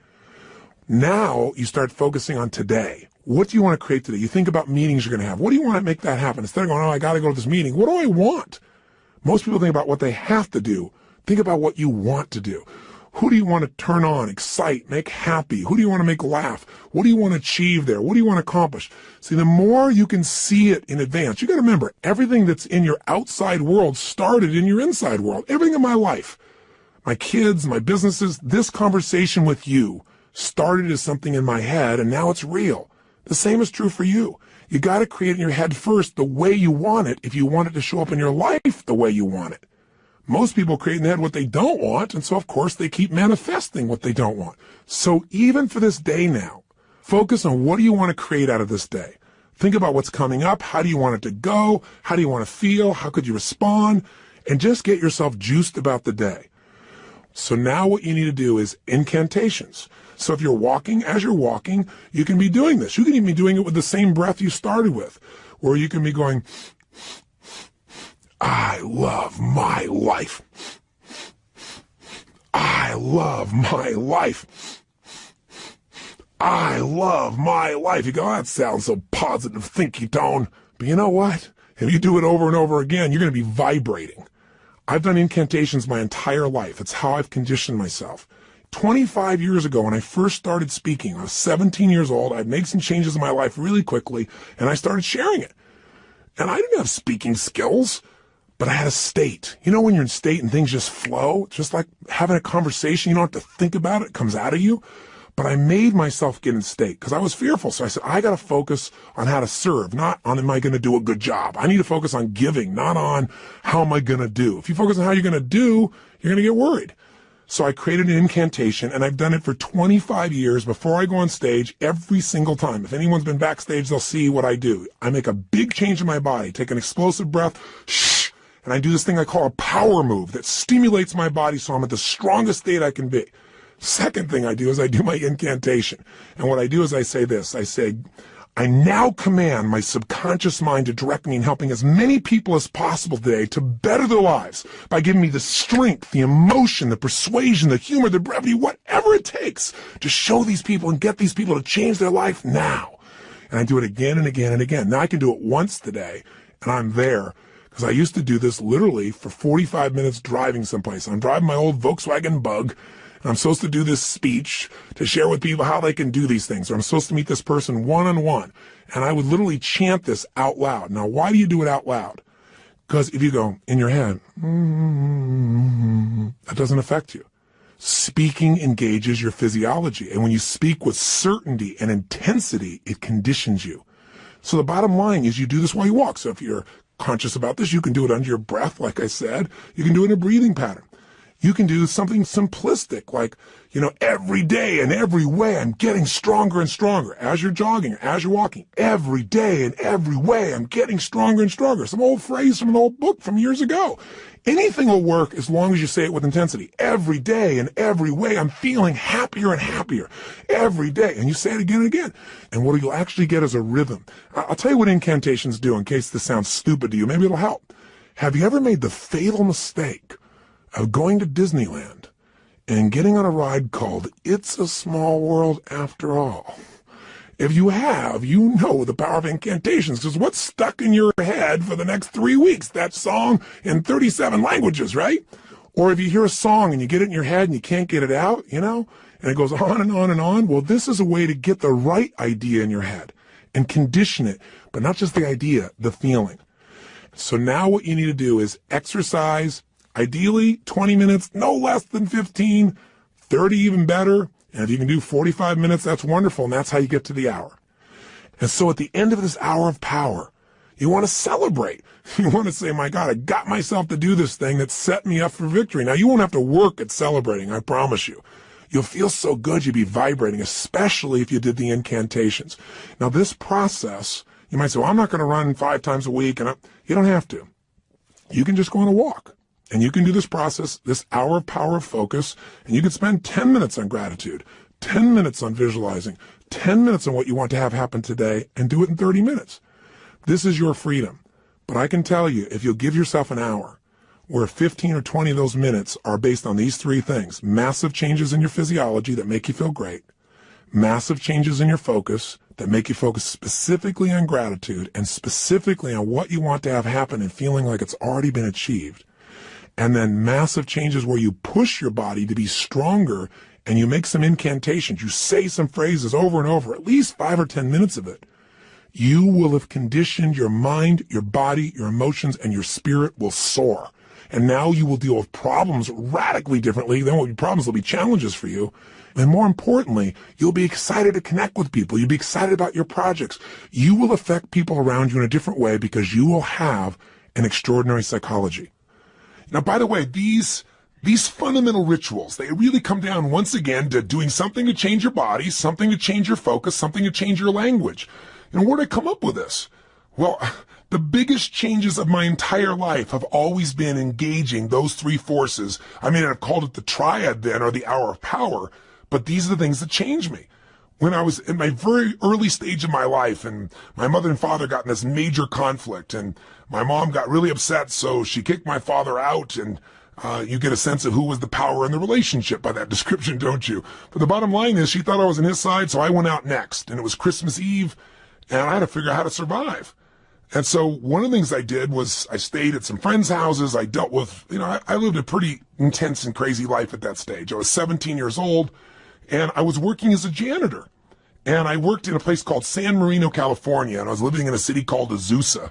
Now you start focusing on today. What do you want to create today? You think about meetings you're going to have. What do you want to make that happen? Instead of going, oh, I got to go to this meeting. What do I want? Most people think about what they have to do. Think about what you want to do. Who do you want to turn on, excite, make happy? Who do you want to make laugh? What do you want to achieve there? What do you want to accomplish? See, the more you can see it in advance, you got to remember, everything that's in your outside world started in your inside world. Everything in my life, my kids, my businesses, this conversation with you started as something in my head, and now it's real. The same is true for you. You got to create in your head first the way you want it if you want it to show up in your life the way you want it. Most people create in their head what they don't want, and so of course they keep manifesting what they don't want. So even for this day now, focus on what do you want to create out of this day. Think about what's coming up. How do you want it to go? How do you want to feel? How could you respond? And just get yourself juiced about the day. So now what you need to do is incantations. So if you're walking, as you're walking, you can be doing this. You can even be doing it with the same breath you started with, where you can be going, I love my life. I love my life. I love my life. You go, that sounds so positive, thinky tone. But you know what? If you do it over and over again, you're going to be vibrating. I've done incantations my entire life. It's how I've conditioned myself. 25 years ago, when I first started speaking, I was 17 years old. I'd made some changes in my life really quickly, and I started sharing it. And I didn't have speaking skills, but I had a state. You know when you're in state and things just flow? It's just like having a conversation. You don't have to think about it. It comes out of you. But I made myself get in state because I was fearful. So I said, I got to focus on how to serve, not on am I going to do a good job. I need to focus on giving, not on how am I going to do. If you focus on how you're going to do, you're going to get worried. So I created an incantation, and I've done it for 25 years before I go on stage every single time. If anyone's been backstage, they'll see what I do. I make a big change in my body, take an explosive breath, shh, and I do this thing I call a power move that stimulates my body so I'm at the strongest state I can be. Second thing I do is I do my incantation. And what I do is I say this. I say, I now command my subconscious mind to direct me in helping as many people as possible today to better their lives by giving me the strength, the emotion, the persuasion, the humor, the brevity, whatever it takes to show these people and get these people to change their life now. And I do it again and again and again. Now I can do it once today, and I'm there. Because I used to do this literally for 45 minutes driving someplace. I'm driving my old Volkswagen Bug. And I'm supposed to do this speech to share with people how they can do these things. Or I'm supposed to meet this person one-on-one. And I would literally chant this out loud. Now, why do you do it out loud? Because if you go in your head, that doesn't affect you. Speaking engages your physiology. And when you speak with certainty and intensity, it conditions you. So the bottom line is you do this while you walk. So if you're conscious about this, you can do it under your breath, like I said. You can do it in a breathing pattern. You can do something simplistic, like, every day and every way I'm getting stronger and stronger. As you're jogging, as you're walking, every day and every way I'm getting stronger and stronger. Some old phrase from an old book from years ago. Anything will work as long as you say it with intensity. Every day and every way I'm feeling happier and happier. Every day. And you say it again and again. And what you'll actually get is a rhythm. I'll tell you what incantations do in case this sounds stupid to you. Maybe it'll help. Have you ever made the fatal mistake of going to Disneyland and getting on a ride called It's a Small World After All? If you have, you know the power of incantations, because what's stuck in your head for the next 3 weeks? That song in 37 languages, right? Or if you hear a song and you get it in your head and you can't get it out, and it goes on and on and on. Well, this is a way to get the right idea in your head and condition it, but not just the idea, the feeling. So now what you need to do is exercise, ideally 20 minutes, no less than 15, 30 even better. And if you can do 45 minutes, that's wonderful. And that's how you get to the hour. And so at the end of this hour of power, you want to celebrate. You want to say, my God, I got myself to do this thing that set me up for victory. Now, you won't have to work at celebrating, I promise you. You'll feel so good, you'll be vibrating, especially if you did the incantations. Now, this process, you might say, well, I'm not going to run 5 times a week. And you don't have to. You can just go on a walk. And you can do this process, this hour of power of focus, and you can spend 10 minutes on gratitude, 10 minutes on visualizing, 10 minutes on what you want to have happen today, and do it in 30 minutes. This is your freedom. But I can tell you, if you'll give yourself an hour, where 15 or 20 of those minutes are based on these 3 things: massive changes in your physiology that make you feel great, massive changes in your focus that make you focus specifically on gratitude and specifically on what you want to have happen and feeling like it's already been achieved, and then massive changes where you push your body to be stronger and you make some incantations, you say some phrases over and over, at least 5 or 10 minutes of it, you will have conditioned your mind, your body, your emotions, and your spirit will soar. And now you will deal with problems radically differently. There won't be problems, there'll be challenges for you. And more importantly, you'll be excited to connect with people. You'll be excited about your projects. You will affect people around you in a different way because you will have an extraordinary psychology. Now, by the way, these fundamental rituals, they really come down once again to doing something to change your body, something to change your focus, something to change your language. And where did I come up with this? Well, the biggest changes of my entire life have always been engaging those 3 forces. I mean, I've called it the triad then, or the hour of power, but these are the things that changed me. When I was in my very early stage of my life and my mother and father got in this major conflict and my mom got really upset, so she kicked my father out, and you get a sense of who was the power in the relationship by that description, don't you? But the bottom line is she thought I was on his side, so I went out next, and it was Christmas Eve, and I had to figure out how to survive. And so one of the things I did was I stayed at some friends' houses. I dealt with, I lived a pretty intense and crazy life at that stage. I was 17 years old, and I was working as a janitor. And I worked in a place called San Marino, California, and I was living in a city called Azusa.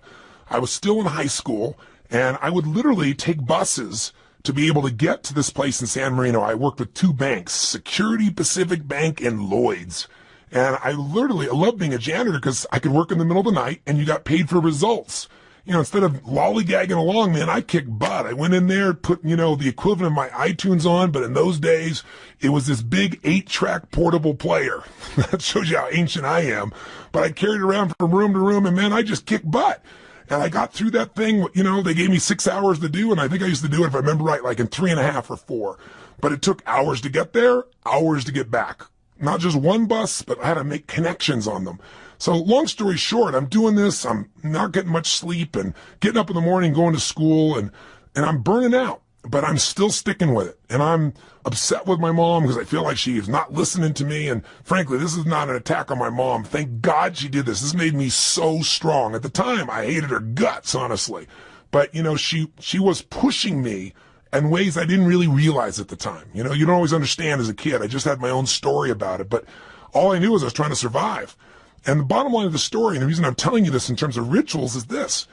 I was still in high school, and I would literally take buses to be able to get to this place in San Marino. I worked with 2 banks, Security Pacific Bank and Lloyd's. And I loved being a janitor because I could work in the middle of the night and you got paid for results. Instead of lollygagging along, man, I kicked butt. I went in there, put, the equivalent of my iTunes on, but in those days, it was this big 8-track portable player. That shows you how ancient I am. But I carried it around from room to room, and man, I just kicked butt. And I got through that thing, they gave me 6 hours to do, and I think I used to do it, if I remember right, like in 3.5 or 4. But it took hours to get there, hours to get back. Not just one bus, but I had to make connections on them. So long story short, I'm doing this, I'm not getting much sleep and getting up in the morning, going to school, and I'm burning out, but I'm still sticking with it. And I'm upset with my mom because I feel like she is not listening to me. And frankly, this is not an attack on my mom. Thank God she did this. This made me so strong. At the time, I hated her guts, honestly. But, she was pushing me in ways I didn't really realize at the time. You know, you don't always understand as a kid. I just had my own story about it, but all I knew was I was trying to survive. And the bottom line of the story, and the reason I'm telling you this in terms of rituals, is this.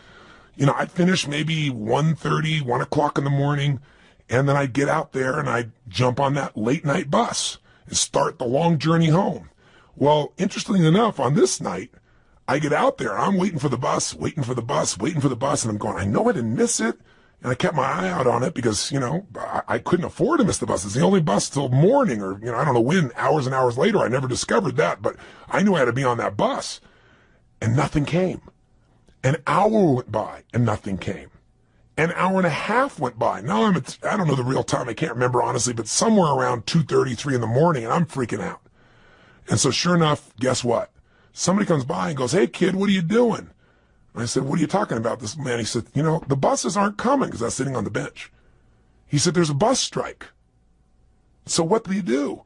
You know, I'd finish maybe 1:30, 1 o'clock in the morning, and then I'd get out there and I'd jump on that late night bus and start the long journey home. Well, interestingly enough, on this night, I get out there, I'm waiting for the bus, and I'm going, I know I didn't miss it. And I kept my eye out on it because, you know, I couldn't afford to miss the bus. It's the only bus till morning, or, you know, I don't know when, hours and hours later. I never discovered that, but I knew I had to be on that bus. And nothing came. An hour went by and nothing came. An hour and a half went by. Now I don't know the real time. I can't remember honestly, but somewhere around 2:30, 3 in the morning, and I'm freaking out. And so sure enough, guess what? Somebody comes by and goes, hey kid, what are you doing? And I said, what are you talking about? This man, he said, you know, the buses aren't coming, because I was sitting on the bench. He said, there's a bus strike. So what do you do?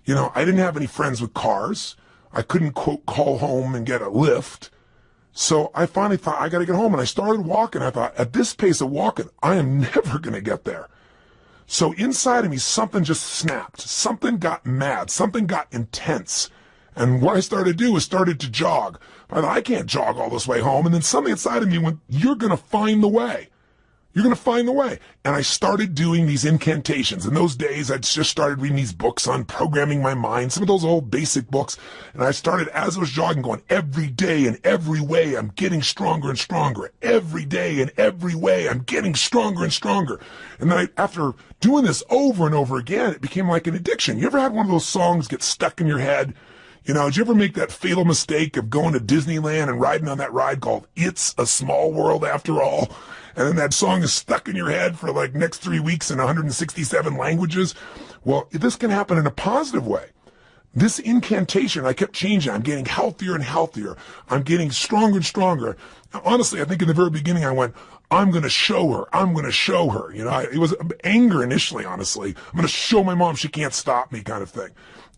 You know, I didn't have any friends with cars. I couldn't, quote, call home and get a lift. So I finally thought, I got to get home. And I started walking. I thought, at this pace of walking, I am never going to get there. So inside of me, something just snapped. Something got mad. Something got intense. And what I started to do was started to jog. I thought, I can't jog all this way home. And then something inside of me went, you're going to find the way. You're going to find the way. And I started doing these incantations. In those days, I just started reading these books on programming my mind, some of those old basic books. And I started, as I was jogging, going, every day and every way, I'm getting stronger and stronger. Every day and every way, I'm getting stronger and stronger. And then after doing this over and over again, it became like an addiction. You ever had one of those songs get stuck in your head? You know, did you ever make that fatal mistake of going to Disneyland and riding on that ride called It's a Small World After All? And then that song is stuck in your head for like next 3 weeks in 167 languages. Well, this can happen in a positive way. This incantation, I kept changing. I'm getting healthier and healthier. I'm getting stronger and stronger. Now, honestly, I think in the very beginning I went, I'm going to show her. I'm going to show her. You know, it was anger initially, honestly. I'm going to show my mom she can't stop me kind of thing.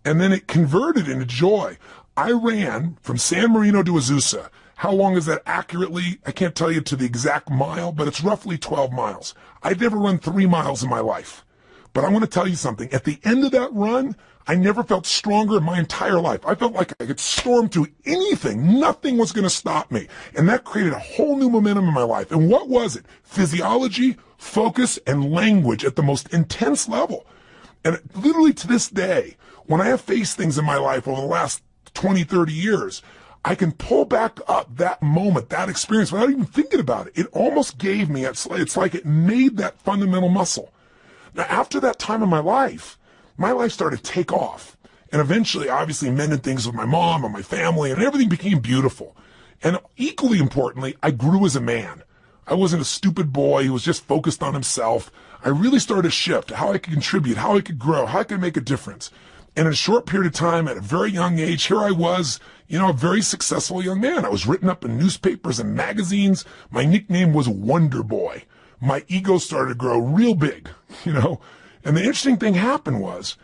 And then it converted into joy. I ran from San Marino to Azusa. How long is that accurately? I can't tell you to the exact mile, but it's roughly 12 miles. I'd never run 3 miles in my life. But I want to tell you something. At the end of that run, I never felt stronger in my entire life. I felt like I could storm through anything. Nothing was going to stop me. And that created a whole new momentum in my life. And what was it? Physiology, focus, and language at the most intense level. And literally to this day, when I have faced things in my life over the last 20, 30 years, I can pull back up that moment, that experience, without even thinking about it. It almost gave me, it's like it made that fundamental muscle. Now, after that time in my life started to take off. And eventually, obviously, mended things with my mom and my family, and everything became beautiful. And equally importantly, I grew as a man. I wasn't a stupid boy who was just focused on himself. I really started to shift how I could contribute, how I could grow, how I could make a difference. And in a short period of time, at a very young age, here I was, you know, a very successful young man. I was written up in newspapers and magazines. My nickname was Wonder Boy. My ego started to grow real big, you know. And the interesting thing happened was,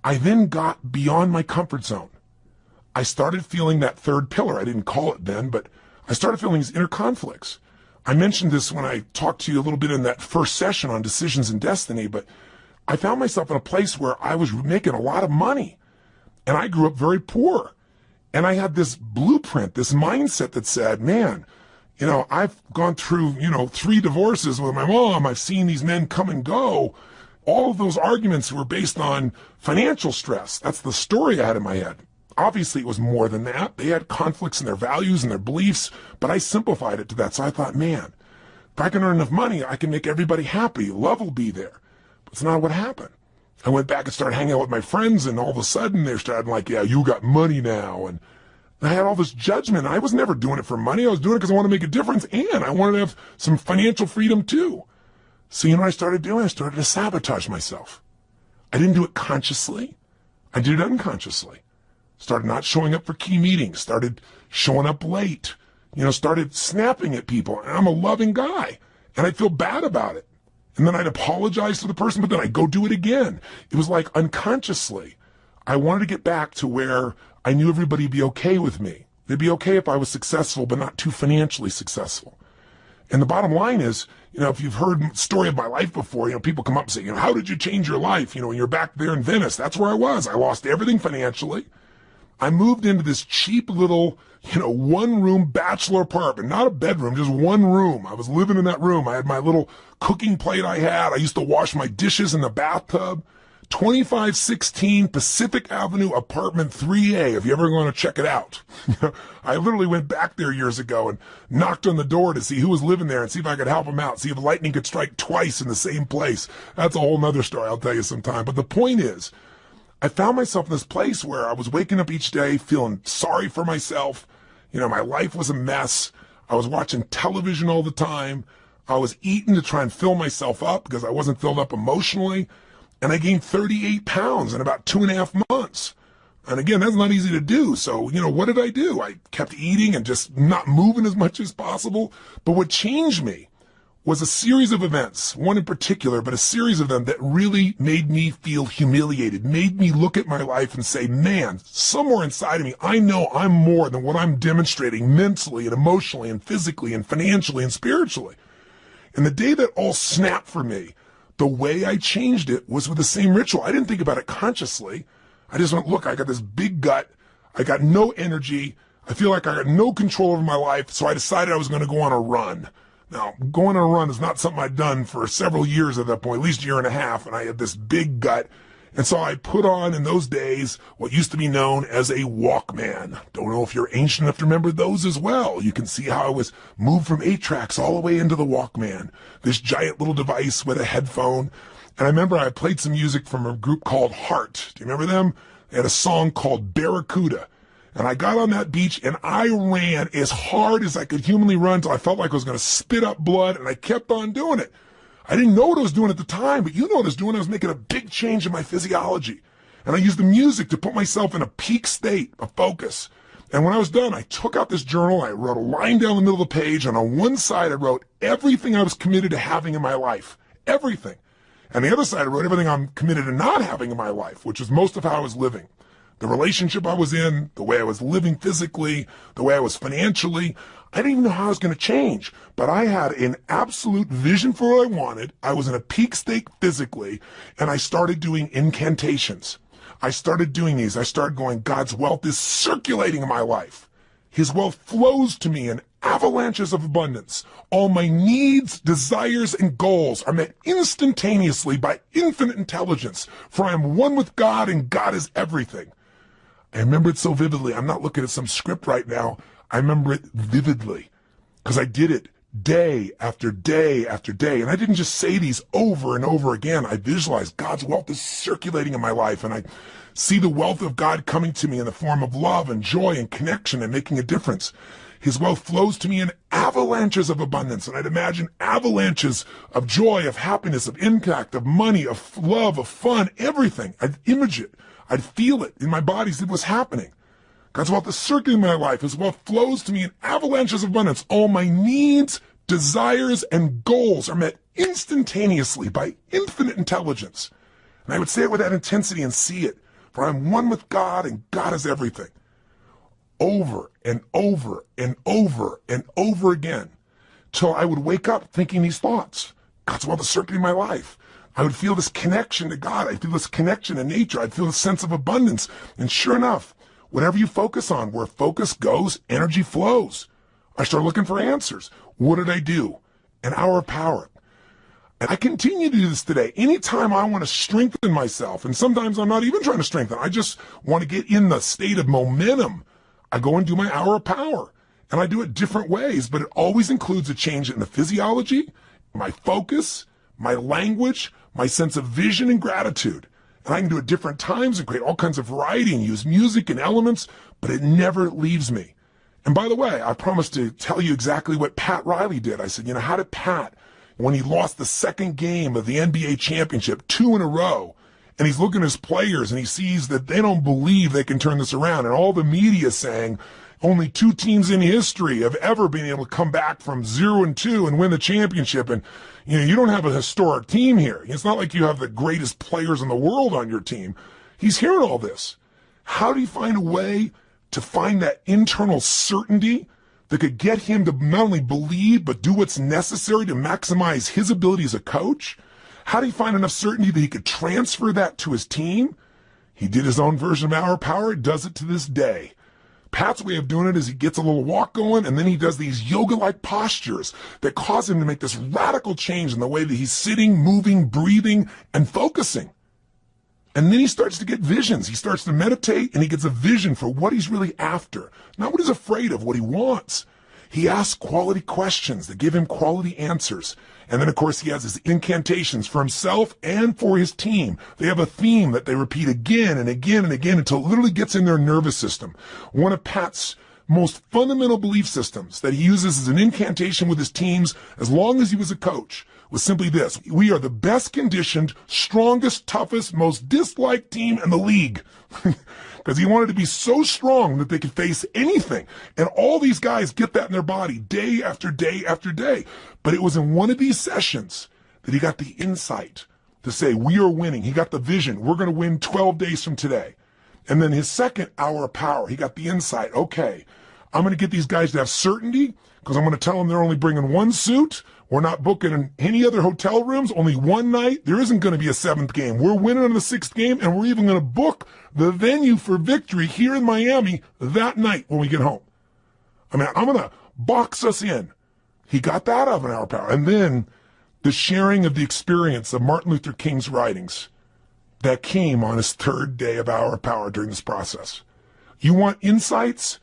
I then got beyond my comfort zone. I started feeling that third pillar. I didn't call it then, but I started feeling these inner conflicts. I mentioned this when I talked to you a little bit in that first session on decisions and destiny, but I found myself in a place where I was making a lot of money, and I grew up very poor. And I had this blueprint, this mindset that said, man, you know, I've gone through, 3 divorces with my mom. I've seen these men come and go. All of those arguments were based on financial stress. That's the story I had in my head. Obviously, it was more than that. They had conflicts in their values and their beliefs, but I simplified it to that. So I thought, man, if I can earn enough money, I can make everybody happy. Love will be there. But it's not what happened. I went back and started hanging out with my friends, and all of a sudden they started like, yeah, you got money now. And I had all this judgment. I was never doing it for money. I was doing it because I wanted to make a difference, and I wanted to have some financial freedom too. So you know what I started doing? I started to sabotage myself. I didn't do it consciously. I did it unconsciously. Started not showing up for key meetings. Started showing up late. Started snapping at people. And I'm a loving guy, and I'd feel bad about it. And then I'd apologize to the person, but then I'd go do it again. It was like unconsciously. I wanted to get back to where I knew everybody would be okay with me. They'd be okay if I was successful, but not too financially successful. And the bottom line is, if you've heard the story of my life before, people come up and say, how did you change your life? When you're back there in Venice, that's where I was. I lost everything financially. I moved into this cheap little, one-room bachelor apartment, not a bedroom, just one room. I was living in that room. I had my little cooking plate I had. I used to wash my dishes in the bathtub. 2516 Pacific Avenue, apartment 3A, if you ever want to check it out. I literally went back there years ago and knocked on the door to see who was living there and see if I could help him out, see if lightning could strike twice in the same place. That's a whole nother story I'll tell you sometime. But the point is, I found myself in this place where I was waking up each day feeling sorry for myself. My life was a mess. I was watching television all the time. I was eating to try and fill myself up because I wasn't filled up emotionally. And I gained 38 pounds in about 2.5 months. And again, that's not easy to do. So, what did I do? I kept eating and just not moving as much as possible. But what changed me was a series of events, one in particular, but a series of them that really made me feel humiliated, made me look at my life and say, man, somewhere inside of me, I know I'm more than what I'm demonstrating mentally and emotionally and physically and financially and spiritually. And the day that all snapped for me, the way I changed it was with the same ritual. I didn't think about it consciously. I just went, look, I got this big gut. I got no energy. I feel like I got no control over my life. So I decided I was going to go on a run. Now, going on a run is not something I'd done for several years at that point, at least a year and a half. And I had this big gut. And so I put on, in those days, what used to be known as a Walkman. Don't know if you're ancient enough to remember those as well. You can see how I was moved from 8 tracks all the way into the Walkman, this giant little device with a headphone. And I remember I played some music from a group called Heart. Do you remember them? They had a song called Barracuda. And I got on that beach and I ran as hard as I could humanly run until I felt like I was going to spit up blood, and I kept on doing it. I didn't know what I was doing at the time, but you know what I was doing. I was making a big change in my physiology. And I used the music to put myself in a peak state of focus. And when I was done, I took out this journal, I wrote a line down the middle of the page, and on one side I wrote everything I was committed to having in my life. Everything. And the other side I wrote everything I'm committed to not having in my life, which was most of how I was living. The relationship I was in, the way I was living physically, the way I was financially. I didn't even know how I was going to change, but I had an absolute vision for what I wanted. I was in a peak state physically, and I started doing incantations. I started doing these. I started going, God's wealth is circulating in my life. His wealth flows to me in avalanches of abundance. All my needs, desires, and goals are met instantaneously by infinite intelligence, for I am one with God, and God is everything. I remember it so vividly. I'm not looking at some script right now. I remember it vividly because I did it day after day after day. And I didn't just say these over and over again. I visualized God's wealth is circulating in my life, and I see the wealth of God coming to me in the form of love and joy and connection and making a difference. His wealth flows to me in avalanches of abundance. And I'd imagine avalanches of joy, of happiness, of impact, of money, of love, of fun, everything. I'd image it. I'd feel it in my body as it was happening. God's wealth is circulating in my life. His wealth flows to me in avalanches of abundance. All my needs, desires, and goals are met instantaneously by infinite intelligence. And I would say it with that intensity and see it. For I'm one with God, and God is everything. Over and over and over and over again, till I would wake up thinking these thoughts. God's wealth is circulating in my life. I would feel this connection to God. I'd feel this connection to nature. I'd feel this sense of abundance. And sure enough, whatever you focus on, where focus goes, energy flows. I started looking for answers. What did I do? An hour of power. And I continue to do this today. Anytime I want to strengthen myself, and sometimes I'm not even trying to strengthen, I just want to get in the state of momentum, I go and do my hour of power. And I do it different ways, but it always includes a change in the physiology, my focus, my language, my sense of vision and gratitude. And I can do it different times and create all kinds of variety and use music and elements, but it never leaves me. And by the way, I promised to tell you exactly what Pat Riley did. I said, how did Pat, when he lost the second game of the NBA championship, 2 in a row, and he's looking at his players and he sees that they don't believe they can turn this around, and all the media saying only 2 teams in history have ever been able to come back from 0-2 and win the championship. And, you don't have a historic team here. It's not like you have the greatest players in the world on your team. He's hearing all this. How do you find a way to find that internal certainty that could get him to not only believe, but do what's necessary to maximize his ability as a coach? How did he find enough certainty that he could transfer that to his team? He did his own version of Hour of Power, does it to this day. Pat's way of doing it is he gets a little walk going, and then he does these yoga-like postures that cause him to make this radical change in the way that he's sitting, moving, breathing, and focusing. And then he starts to get visions. He starts to meditate, and he gets a vision for what he's really after, not what he's afraid of, what he wants. He asks quality questions that give him quality answers. And then, of course, he has his incantations for himself and for his team. They have a theme that they repeat again and again and again until it literally gets in their nervous system. One of Pat's most fundamental belief systems that he uses as an incantation with his teams as long as he was a coach was simply this: we are the best conditioned, strongest, toughest, most disliked team in the league. Because he wanted to be so strong that they could face anything. And all these guys get that in their body day after day after day. But it was in one of these sessions that he got the insight to say, we are winning. He got the vision. We're going to win 12 days from today. And then his second hour of power, he got the insight. Okay, I'm going to get these guys to have certainty because I'm going to tell them they're only bringing one suit. We're not booking in any other hotel rooms, only one night. There isn't going to be a seventh game. We're winning on the sixth game, and we're even going to book the venue for victory here in Miami that night when we get home. I mean, I'm going to box us in. He got that out of an hour of power. And then the sharing of the experience of Martin Luther King's writings that came on his third day of hour of power during this process. You want insights?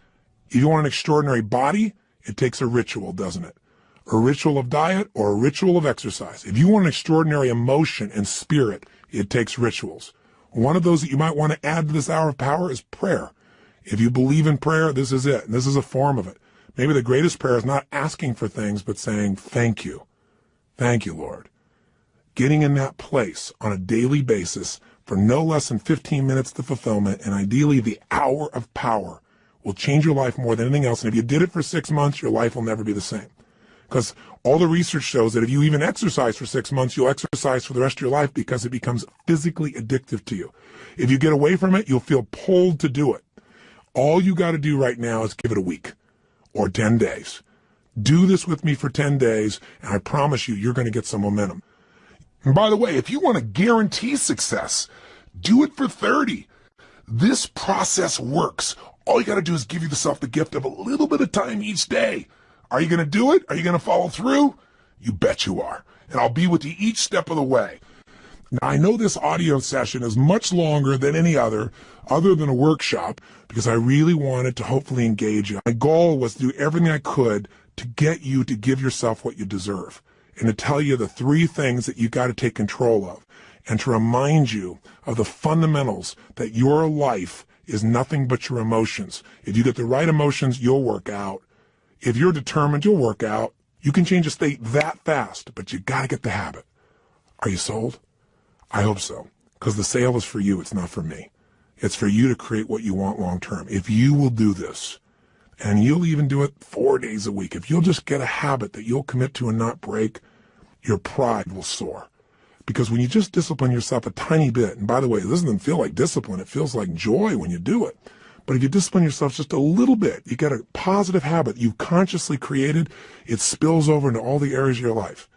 If you want an extraordinary body, it takes a ritual, doesn't it? A ritual of diet or a ritual of exercise. If you want an extraordinary emotion and spirit, it takes rituals. One of those that you might want to add to this hour of power is prayer. If you believe in prayer, this is it. And this is a form of it. Maybe the greatest prayer is not asking for things, but saying, thank you. Thank you, Lord. Getting in that place on a daily basis for no less than 15 minutes to fulfillment, and ideally the hour of power, will change your life more than anything else. And if you did it for 6 months, your life will never be the same. Because all the research shows that if you even exercise for 6 months, you'll exercise for the rest of your life because it becomes physically addictive to you. If you get away from it, you'll feel pulled to do it. All you got to do right now is give it a week or 10 days. Do this with me for 10 days, and I promise you, you're going to get some momentum. And by the way, if you want to guarantee success, do it for 30. This process works. All you got to do is give yourself the gift of a little bit of time each day. Are you going to do it? Are you going to follow through? You bet you are. And I'll be with you each step of the way. Now, I know this audio session is much longer than any other than a workshop, because I really wanted to hopefully engage you. My goal was to do everything I could to get you to give yourself what you deserve and to tell you the 3 things that you got to take control of and to remind you of the fundamentals that your life is nothing but your emotions. If you get the right emotions, you'll work out. If you're determined, you'll work out. You can change a state that fast, but you got to get the habit. Are you sold? I hope so, because the sale is for you. It's not for me. It's for you to create what you want long term. If you will do this, and you'll even do it 4 days a week, if you'll just get a habit that you'll commit to and not break, your pride will soar. Because when you just discipline yourself a tiny bit, and by the way, this doesn't feel like discipline, it feels like joy when you do it. But if you discipline yourself just a little bit, you get a positive habit you've consciously created, it spills over into all the areas of your life.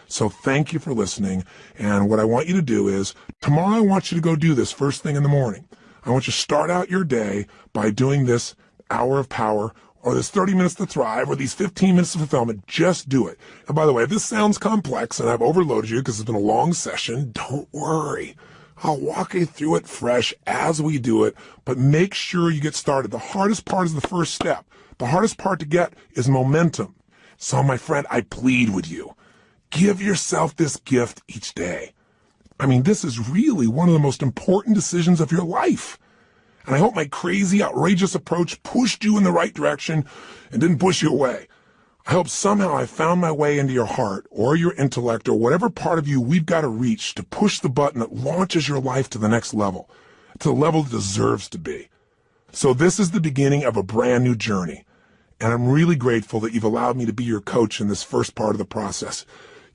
So thank you for listening. And what I want you to do is, tomorrow I want you to go do this first thing in the morning. I want you to start out your day by doing this hour of power, or this 30 minutes to thrive, or these 15 minutes of fulfillment. Just do it. And by the way, if this sounds complex and I've overloaded you because it's been a long session, don't worry. I'll walk you through it fresh as we do it, but make sure you get started. The hardest part is the first step. The hardest part to get is momentum. So, my friend, I plead with you. Give yourself this gift each day. I mean, this is really one of the most important decisions of your life. And I hope my crazy, outrageous approach pushed you in the right direction and didn't push you away. I hope somehow I found my way into your heart or your intellect or whatever part of you we've got to reach to push the button that launches your life to the next level, to the level it deserves to be. So this is the beginning of a brand new journey. And I'm really grateful that you've allowed me to be your coach in this first part of the process.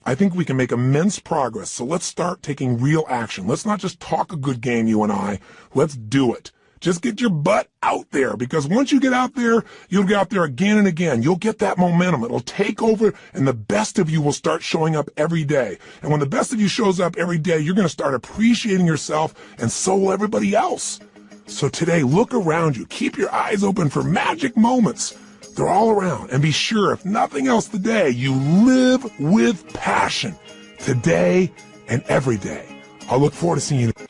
I think we can make immense progress. So let's start taking real action. Let's not just talk a good game, you and I. Let's do it. Just get your butt out there, because once you get out there, you'll get out there again and again. You'll get that momentum. It'll take over, and the best of you will start showing up every day. And when the best of you shows up every day, you're going to start appreciating yourself, and so will everybody else. So today, look around you. Keep your eyes open for magic moments. They're all around. And be sure, if nothing else today, you live with passion today and every day. I'll look forward to seeing you.